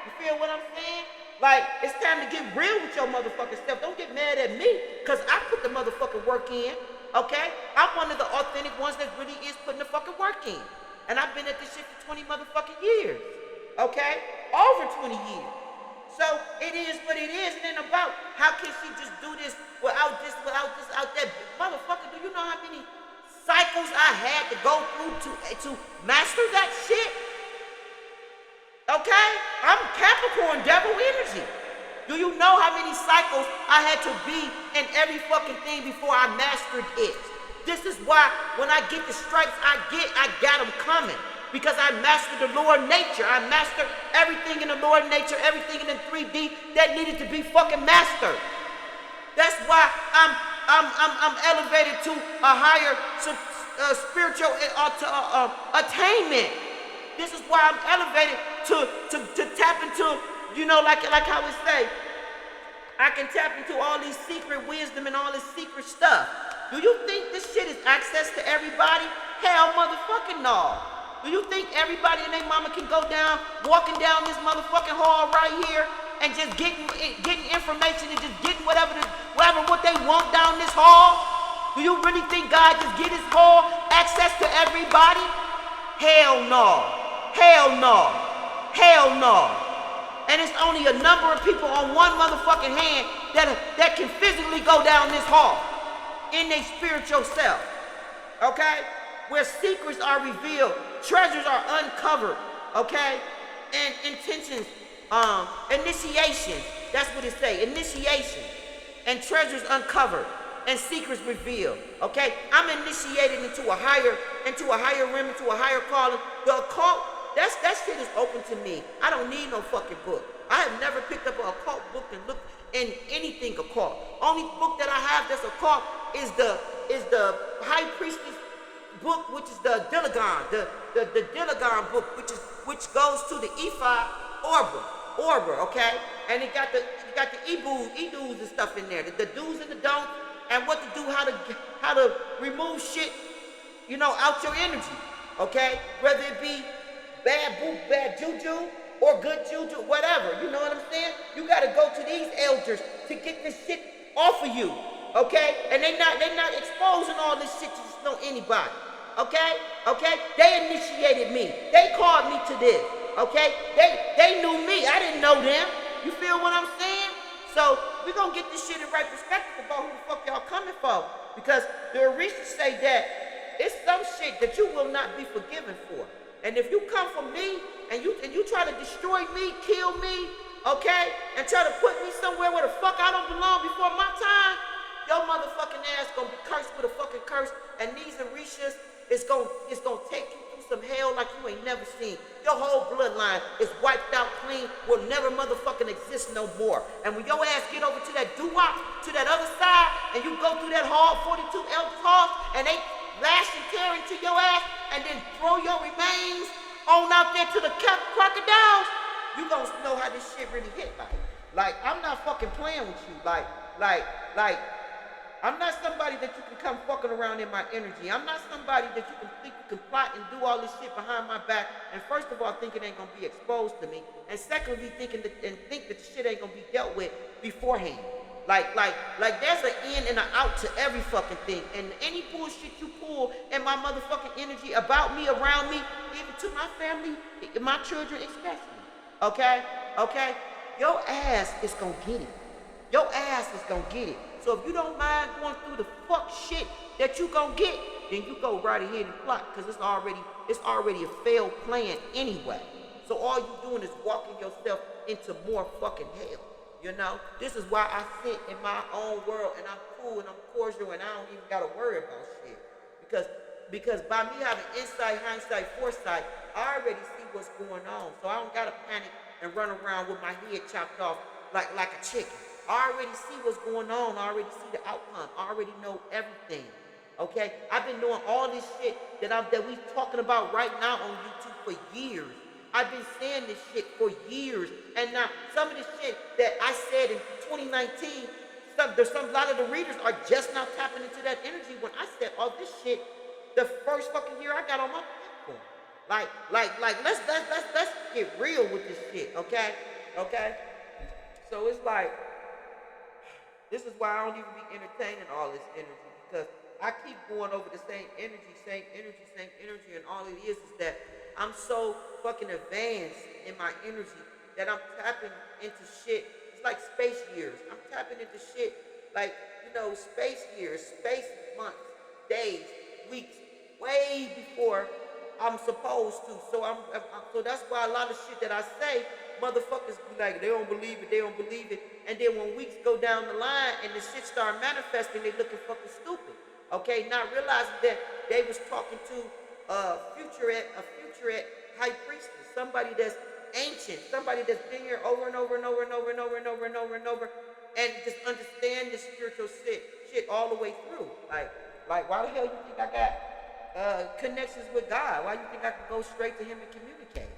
You feel what I'm saying? Like, it's time to get real with your motherfucking self. Don't get mad at me, because I put the motherfucking work in, okay? I'm one of the authentic ones that really is putting the fucking work in. And I've been at this shit for 20 motherfucking years, okay? Over 20 years. So it is what it is. And then about how can she just do this without this, out that. Motherfucker, do you know how many cycles I had to go through to master that shit? Okay? I'm Capricorn devil energy. Do you know how many cycles I had to be in every fucking thing before I mastered it? This is why when I get the stripes I got them coming. Because I mastered the Lord nature. I mastered everything in the Lord nature, everything in the 3D that needed to be fucking mastered. That's why I'm elevated to a higher spiritual attainment. This is why I'm elevated to tap into, like how we say, I can tap into all these secret wisdom and all this secret stuff. Do you think this shit is access to everybody? Hell motherfucking no. Do you think everybody and their mama can go down, walking down this motherfucking hall right here and just getting information and just getting whatever what they want down this hall? Do you really think God just get his hall access to everybody? Hell no. Hell no. Hell no. And it's only a number of people on one motherfucking hand that can physically go down this hall in their spiritual self. Okay? Where secrets are revealed, treasures are uncovered, okay? And intentions, initiation, that's what it say, initiation, and treasures uncovered, and secrets revealed, okay? I'm initiated into a higher realm, into a higher calling. The occult, that shit is open to me. I don't need no fucking book. I have never picked up an occult book and looked in anything occult. Only book that I have that's occult is the the High Priestess book, which is the Dilagon, the Dilagon book, which goes to the Ephi Orbor, okay? And it got the Edus and stuff in there, the do's and the don'ts, and what to do, how to remove shit, you know, out your energy, okay? Whether it be bad juju or good juju, whatever, you know what I'm saying? You gotta go to these elders to get this shit off of you, okay? And they not exposing all this shit to just know anybody, okay? They initiated me. They called me to this, okay? They knew me. I didn't know them. You feel what I'm saying? So we gonna get this shit in right perspective about who the fuck y'all coming for, because the Orishas say that it's some shit that you will not be forgiven for. And if you come for me and you try to destroy me, kill me, okay, and try to put me somewhere where the fuck I don't belong before my time, your motherfucking ass gonna be cursed with a fucking curse, and these Orishas is gonna take you through some hell like you ain't never seen. Your whole bloodline is wiped out clean, will never motherfucking exist no more. And when your ass get over to that doo-wop, to that other side, and you go through that hall, 42 elders hall, and they lash and tear into your ass, and then throw your remains on out there to the crocodiles, you gonna know how this shit really hit like. I'm not fucking playing with you. Like, I'm not somebody that you can come fucking around in my energy. I'm not somebody that you can think you can plot and do all this shit behind my back. And first of all, think it ain't gonna be exposed to me. And secondly, think that the shit ain't gonna be dealt with beforehand. Like there's an in and an out to every fucking thing. And any bullshit you pull in my motherfucking energy about me, around me, even to my family, my children especially. Okay? Your ass is gonna get it. Your ass is gonna get it. So if you don't mind going through the fuck shit that you gonna get, then you go right ahead and plot, because it's already a failed plan anyway. So all you doing is walking yourself into more fucking hell. You know, this is why I sit in my own world and I'm cool and I'm cordial and I don't even gotta worry about shit. Because by me having insight, hindsight, foresight, I already see what's going on. So I don't gotta panic and run around with my head chopped off like a chicken. I already see what's going on. I already see the outcome. I already know everything. Okay? I've been doing all this shit that we talking about right now on YouTube for years. I've been saying this shit for years. And now some of the shit that I said in 2019, a lot of the readers are just now tapping into that energy when I said all this shit the first fucking year I got on my platform. Like let's get real with this shit, okay? So it's like, this is why I don't even be entertaining all this energy, because I keep going over the same energy, and all it is that I'm so fucking advanced in my energy that I'm tapping into shit. It's like space years. I'm tapping into shit like, you know, space years, space months, days, weeks, way before I'm supposed to. So so that's why a lot of shit that I say, motherfuckers be like, they don't believe it. And then when weeks go down the line and the shit start manifesting, they looking fucking stupid. Okay, not realizing that they was talking to a futurate high priestess, somebody that's ancient, somebody that's been here over and over, and just understand this spiritual shit all the way through. Like why the hell you think I got connections with God? Why you think I can go straight to him and communicate?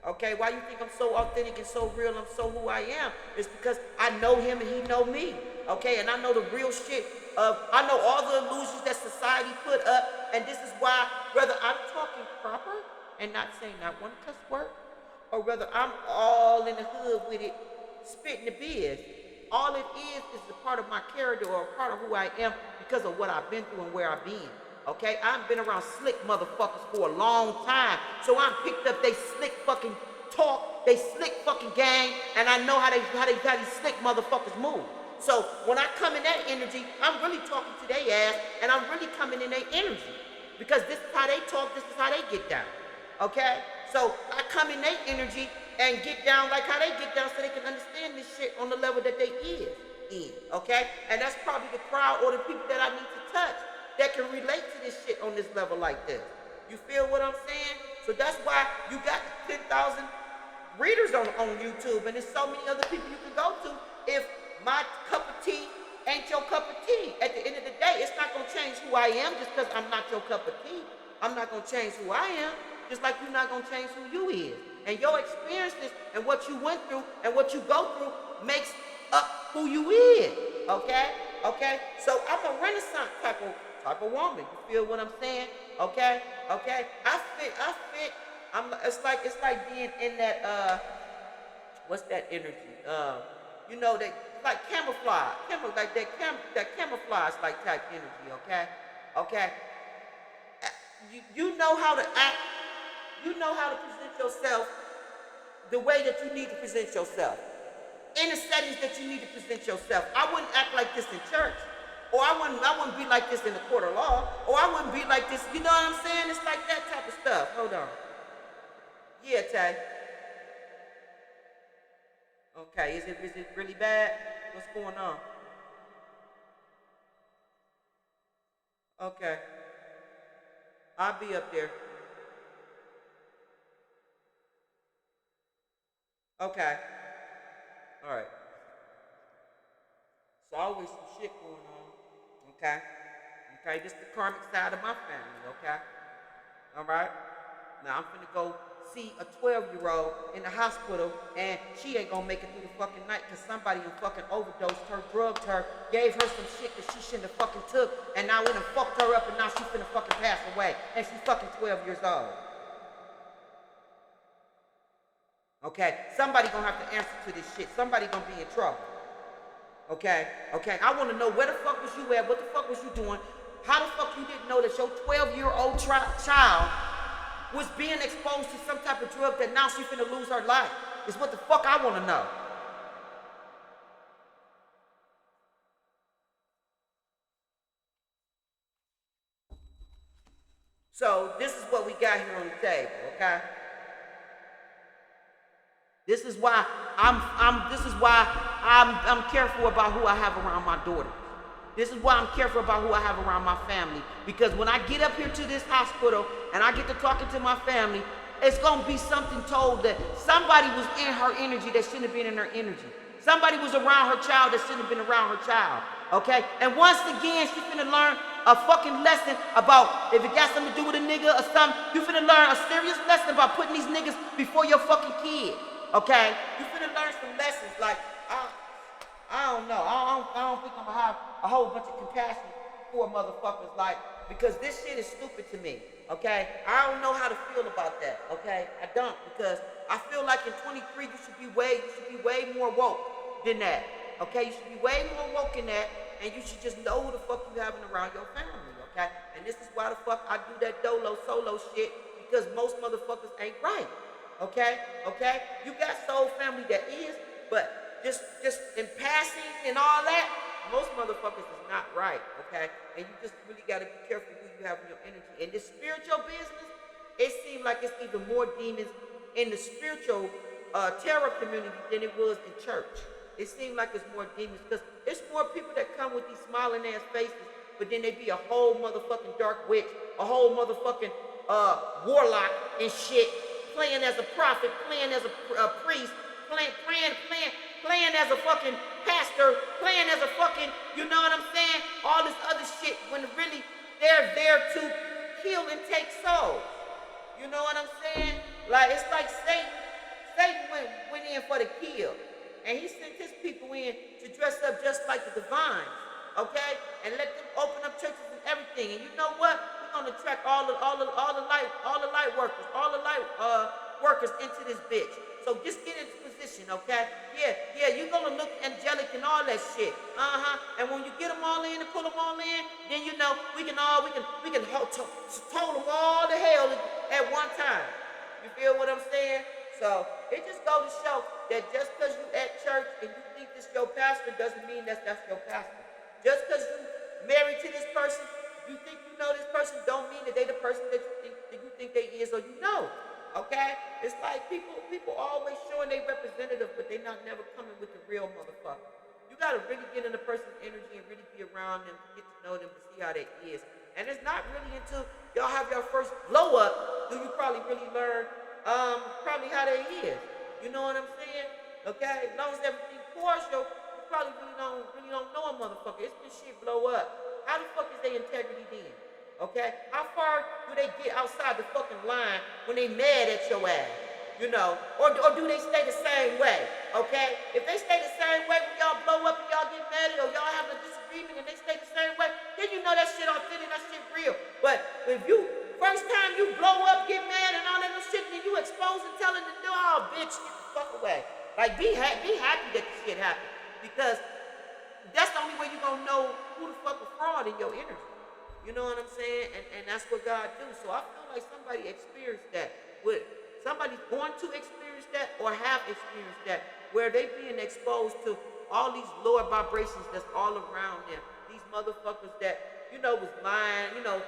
Okay, why you think I'm so authentic and so real, I'm so who I am? It's because I know him and he know me. Okay, and I know the real shit I know all the illusions that society put up, and this is why, whether I'm talking proper and not saying not one cuss word, or whether I'm all in the hood with it, spitting the biz, all it is a part of my character or a part of who I am because of what I've been through and where I've been. Okay, I've been around slick motherfuckers for a long time, so I'm picked up they slick fucking talk, they slick fucking gang, and I know how these slick motherfuckers move. So when I come in that energy, I'm really talking to their ass, and I'm really coming in their energy, because this is how they talk, this is how they get down. Okay, so I come in their energy and get down like how they get down, so they can understand this shit on the level that they is in. Okay, and that's probably the crowd or the people that I need to touch that can relate to this shit on this level like this. You feel what I'm saying? So that's why you got 10,000 readers on YouTube, and there's so many other people you can go to. If my cup of tea ain't your cup of tea, at the end of the day, it's not gonna change who I I'm not your cup of tea. I'm not gonna change who I am, just like you're not gonna change who you is. And your experiences and what you went through and what you go through makes up who you is. Okay? Okay? So I'm a Renaissance type of woman. You feel what I'm saying? Okay? Okay? I fit. It's like being in that what's that energy? You know, that like camouflage. Like that camouflage like type energy, okay? Okay? You know how to act, you know how to present yourself the way that you need to present yourself. In the settings that you need to present yourself. I wouldn't act like this in church. Or I wouldn't be like this in the court of law. Or I wouldn't be like this, you know what I'm saying? It's like that type of stuff. Hold on. Yeah, Tay. Okay, is it really bad? What's going on? Okay. I'll be up there. Okay. All right. So always some shit going on. Okay. Okay. This is the karmic side of my family. Okay. All right. Now I'm finna go see a 12-year-old in the hospital, and she ain't gonna make it through the fucking night because somebody who fucking overdosed her, drugged her, gave her some shit that she shouldn't have fucking took, and now went and fucked her up, and now she's finna fucking pass away, and she's fucking 12 years old. Okay, somebody gonna have to answer to this shit. Somebody gonna be in trouble. Okay, okay. I want to know where the fuck was you at? What the fuck was you doing? How the fuck you didn't know that your 12-year-old child was being exposed to some type of drug that now she's finna lose her life? Is what the fuck I want to know. So this is what we got here on the table, okay? This is why I'm careful about who I have around my daughter. This is why I'm careful about who I have around my family. Because when I get up here to this hospital and I get to talking to my family, it's gonna be something told that somebody was in her energy that shouldn't have been in her energy. Somebody was around her child that shouldn't have been around her child. Okay? And once again, she's finna learn a fucking lesson about if it got something to do with a nigga or something, you finna learn a serious lesson about putting these niggas before your fucking kid. Okay? You finna learn some lessons like, I don't know. I don't think I'm gonna have a whole bunch of compassion for motherfuckers, like, because this shit is stupid to me. Okay? I don't know how to feel about that. Okay? I don't, because I feel like in 23 you should be way more woke than that. Okay? You should be way more woke than that, and you should just know who the fuck you having around your family. Okay? And this is why the fuck I do that dolo solo shit, because most motherfuckers ain't right. Okay? Okay? You got soul family that is, but just in passing and all that, most motherfuckers is not right, okay? And you just really got to be careful who you have in your energy. In this spiritual business, it seems like it's even more demons in the spiritual terror community than it was in church. It seems like it's more demons because it's more people that come with these smiling ass faces, but then they be a whole motherfucking dark witch, a whole motherfucking warlock and shit, playing as a prophet, playing as a priest, playing as a fucking pastor, playing as a fucking, you know what I'm saying? All this other shit when really they're there to kill and take souls. You know what I'm saying? Like, it's like Satan went in for the kill. And he sent his people in to dress up just like the divines, okay? And let them open up churches and everything. And you know what? We're gonna attract all the light workers into this bitch. So just get into position, okay? Yeah, you're gonna look angelic and all that shit. And when you get them all in and pull them all in, then you know we can toll them all to hell at one time. You feel what I'm saying? So it just goes to show that just because you at church and you think this your pastor doesn't mean that's your pastor. Just because you married to this person, you think you know this person, don't mean that they the person that you think they is or you know. Okay? It's like people always showing they representative, but they not never coming with the real motherfucker. You gotta really get in the person's energy and really be around them to get to know them to see how they is. And it's not really until y'all have your first blow up do you probably really learn probably how they is. You know what I'm saying? Okay? As long as everything partial, you probably really don't know a motherfucker. It's when shit blow up. How the fuck is their integrity then? Okay? How far do they get outside the fucking line when they mad at your ass? You know, or do they stay the same way? Okay? If they stay the same way when y'all blow up and y'all get mad or y'all have a disagreement and they stay the same way, then you know that shit authentic, that shit real. But if you first time you blow up, get mad and all that little shit, then you expose and telling the dude, oh bitch, get the fuck away. Like be happy that the shit happened. Because that's the only way you're gonna know who the fuck a fraud in your energy. You know what I'm saying? And that's what God do. So I feel like somebody experienced that. Somebody's going to experience that or have experienced that, where they being exposed to all these lower vibrations that's all around them. These motherfuckers that, you know, was lying, you know,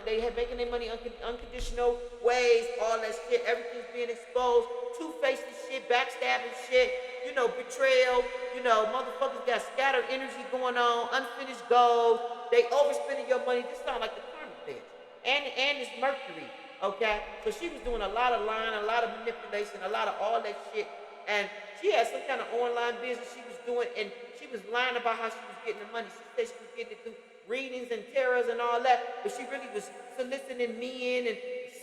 they had making their money unconditional ways, all that shit. Everything's being exposed. Two-faced shit, backstabbing shit, you know, betrayal, you know, motherfuckers got scattered energy going on, unfinished goals. They overspending your money. This sound like the karmic bitch. And it's Mercury. Okay, so she was doing a lot of lying, a lot of manipulation, a lot of all that shit, and she had some kind of online business she was doing, and she was lying about how she was getting the money. She said she was getting it through readings and tarots and all that, but she really was soliciting men and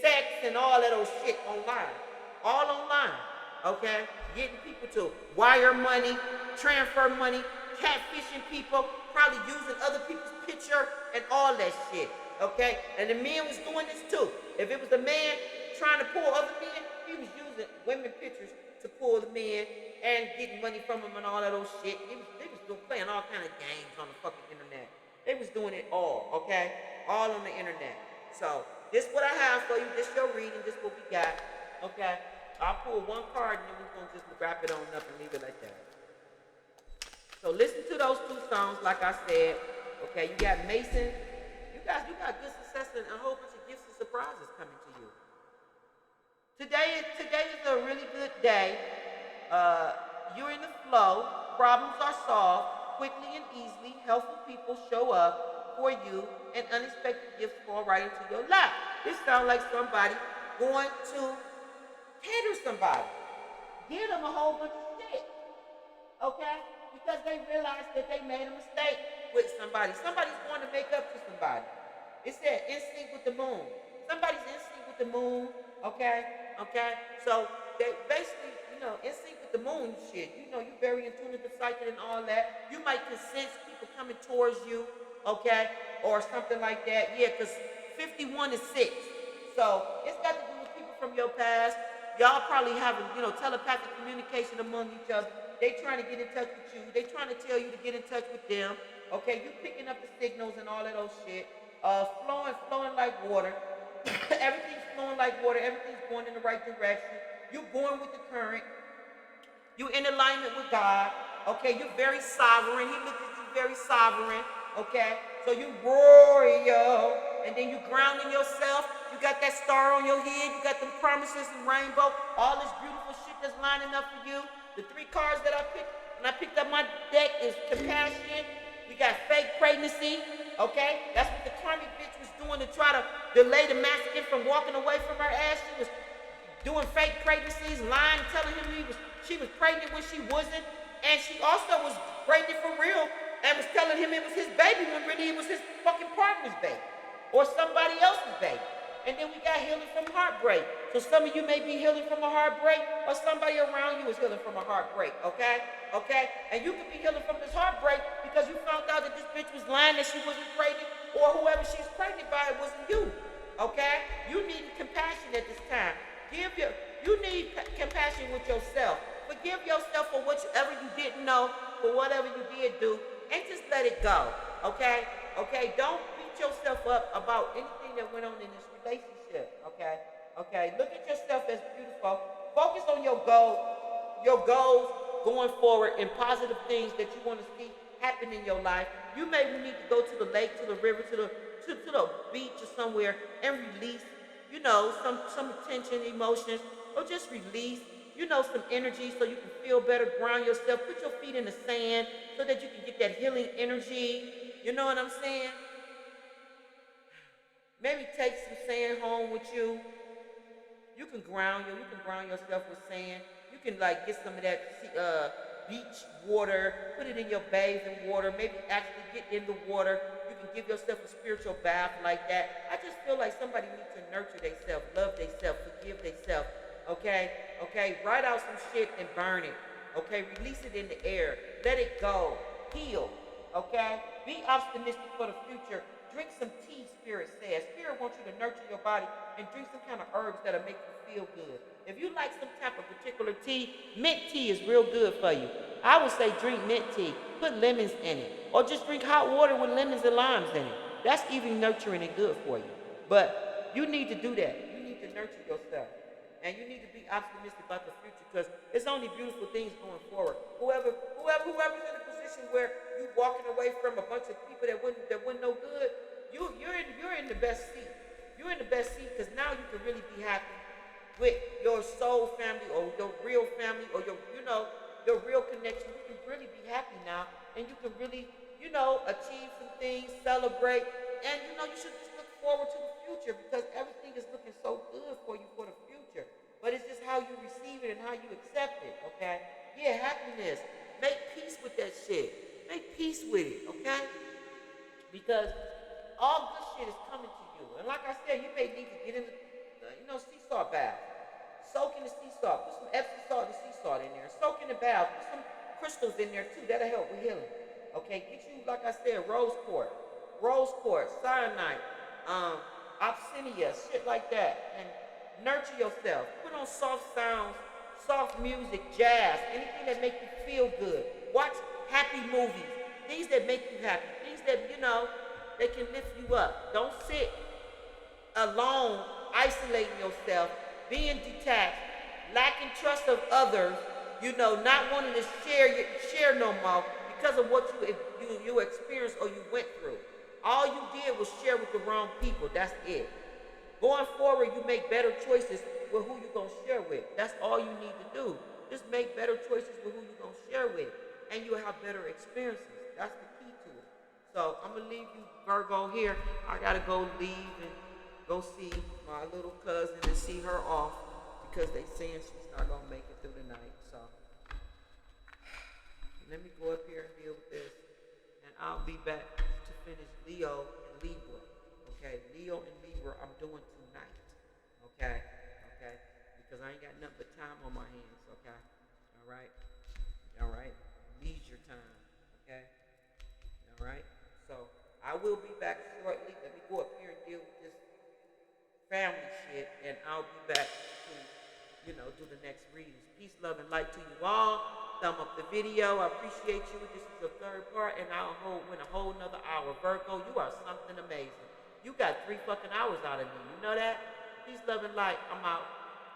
sex and all that old shit online, all online. Okay, getting people to wire money, transfer money, catfishing people, probably using other people's picture and all that shit. Okay, and the men was doing this too. If it was a man trying to pull other men, he was using women pictures to pull the men and getting money from them and all that old shit. They was playing all kind of games on the fucking internet. They was doing it all, okay? All on the internet. So this what I have for you. This your reading. This what we got, okay? I'll pull one card and then we're gonna just wrap it on up and leave it like that. So listen to those two songs, like I said. Okay, you got Mason. You got good success and a whole bunch of gifts and surprises coming to you. Today is a really good day. You're in the flow. Problems are solved quickly and easily. Helpful people show up for you, and unexpected gifts fall right into your lap. This sounds like somebody going to cater somebody. Give them a whole bunch of shit. Okay? Because they realize that they made a mistake with somebody. Somebody's going to make up to somebody. It said in sync with the moon. Somebody's in sync with the moon, okay? Okay? So they basically, you know, in sync with the moon shit. You know, you're very in tune with the cycle and all that. You might can sense people coming towards you, okay? Or something like that. Yeah, because 51 is 6. So it's got to do with people from your past. Y'all probably having, you know, telepathic communication among each other. They trying to get in touch with you. They trying to tell you to get in touch with them. Okay, you picking up the signals and all of those shit. Flowing like water. Everything's flowing like water. Everything's going in the right direction. You're going with the current. You're in alignment with God. Okay, you're very sovereign. He looks at you very sovereign. Okay, so you royal, and then you grounding yourself. You got that star on your head. You got them promises and rainbow. All this beautiful shit that's lining up for you. The 3 cards that I picked when I picked up my deck is compassion. We got fake pregnancy. Okay, that's what the karmic bitch was doing to try to delay the masculine from walking away from her ass. She was doing fake pregnancies, lying, telling him she was pregnant when she wasn't, and she also was pregnant for real and was telling him it was his baby when really it was his fucking partner's baby or somebody else's baby. And then we got healing from heartbreak. So some of you may be healing from a heartbreak, or somebody around you is healing from a heartbreak, okay? Okay? And you could be healing from this heartbreak because you found out that this bitch was lying that she wasn't pregnant, or whoever she's pregnant by, it wasn't you, okay? You need compassion at this time. You need compassion with yourself. Forgive yourself for whatever you didn't know, for whatever you did do, and just let it go, okay? Okay? Don't beat yourself up about anything that went on in this relationship, okay? Okay, look at yourself as beautiful. Focus on your goals going forward, and positive things that you want to see happen in your life. You may need to go to the lake, to the river, to the beach or somewhere and release, you know, some tension, emotions, or just release, you know, some energy so you can feel better, ground yourself, put your feet in the sand so that you can get that healing energy. You know what I'm saying? Maybe take some sand home with you. You can ground yourself with sand. You can like get some of that beach water, put it in your bathing water, maybe actually get in the water. You can give yourself a spiritual bath like that. I just feel like somebody needs to nurture themselves, love themselves, forgive themselves. Okay? Okay? Write out some shit and burn it. Okay? Release it in the air. Let it go. Heal. Okay? Be optimistic for the future. Drink some tea, Spirit says. Spirit wants you to nurture your body and drink some kind of herbs that'll make you feel good. If you like some type of particular tea, mint tea is real good for you. I would say drink mint tea. Put lemons in it. Or just drink hot water with lemons and limes in it. That's even nurturing and good for you. But you need to do that. You need to nurture yourself. And you need to be optimistic about the future because it's only beautiful things going forward. Whoever's in a position where you walking away from a bunch of people that wouldn't no good, you're in the best seat. You're in the best seat because now you can really be happy with your soul family or your real family or your real connection. You can really be happy now and you can really, achieve some things, celebrate, and you should just look forward to the future because everything is looking so good for you for the future. But it's just how you receive it and how you accept it, okay? Yeah, happiness. Make peace with that shit. Make peace with it, okay? Because all good shit is coming to you. And like I said, you may need to get in the, sea salt bath. Soak in the sea salt. Put some Epsom salt and sea salt in there. Soak in the bath. Put some crystals in there too. That'll help with healing. Okay, get you, like I said, rose quartz, cyanide, obsidian, shit like that. And nurture yourself. Put on soft sounds, soft music, jazz, anything that make you feel good. Watch happy movies. Things that make you happy. Things that, they can lift you up. Don't sit alone, isolating yourself, being detached, lacking trust of others, not wanting to share no more because of what you experienced or you went through. All you did was share with the wrong people. That's it. Going forward, you make better choices with who you're going to share with. That's all you need to do. Just make better choices with who you're going to share with. And you'll have better experiences. That's the key to it. So I'm going to leave you, Virgo, here. I got to go leave and go see my little cousin and see her off because they saying she's not going to make it through the night. So let me go up here and deal with this. And I'll be back to finish Leo and Libra. Okay, Leo and Libra I'm doing tonight. Okay, because I ain't got nothing but time on my hands. Okay, all right, leisure time. Okay, all right. So I will be back shortly. Let me go up here and deal with this family shit, and I'll be back to do the next readings. Peace, love, and light to you all. Thumb up the video. I appreciate you. This is your third part, and I'll win a whole nother hour. Virgo, you are something amazing. You got 3 fucking hours out of me. You know that? Peace, love, and light. I'm out.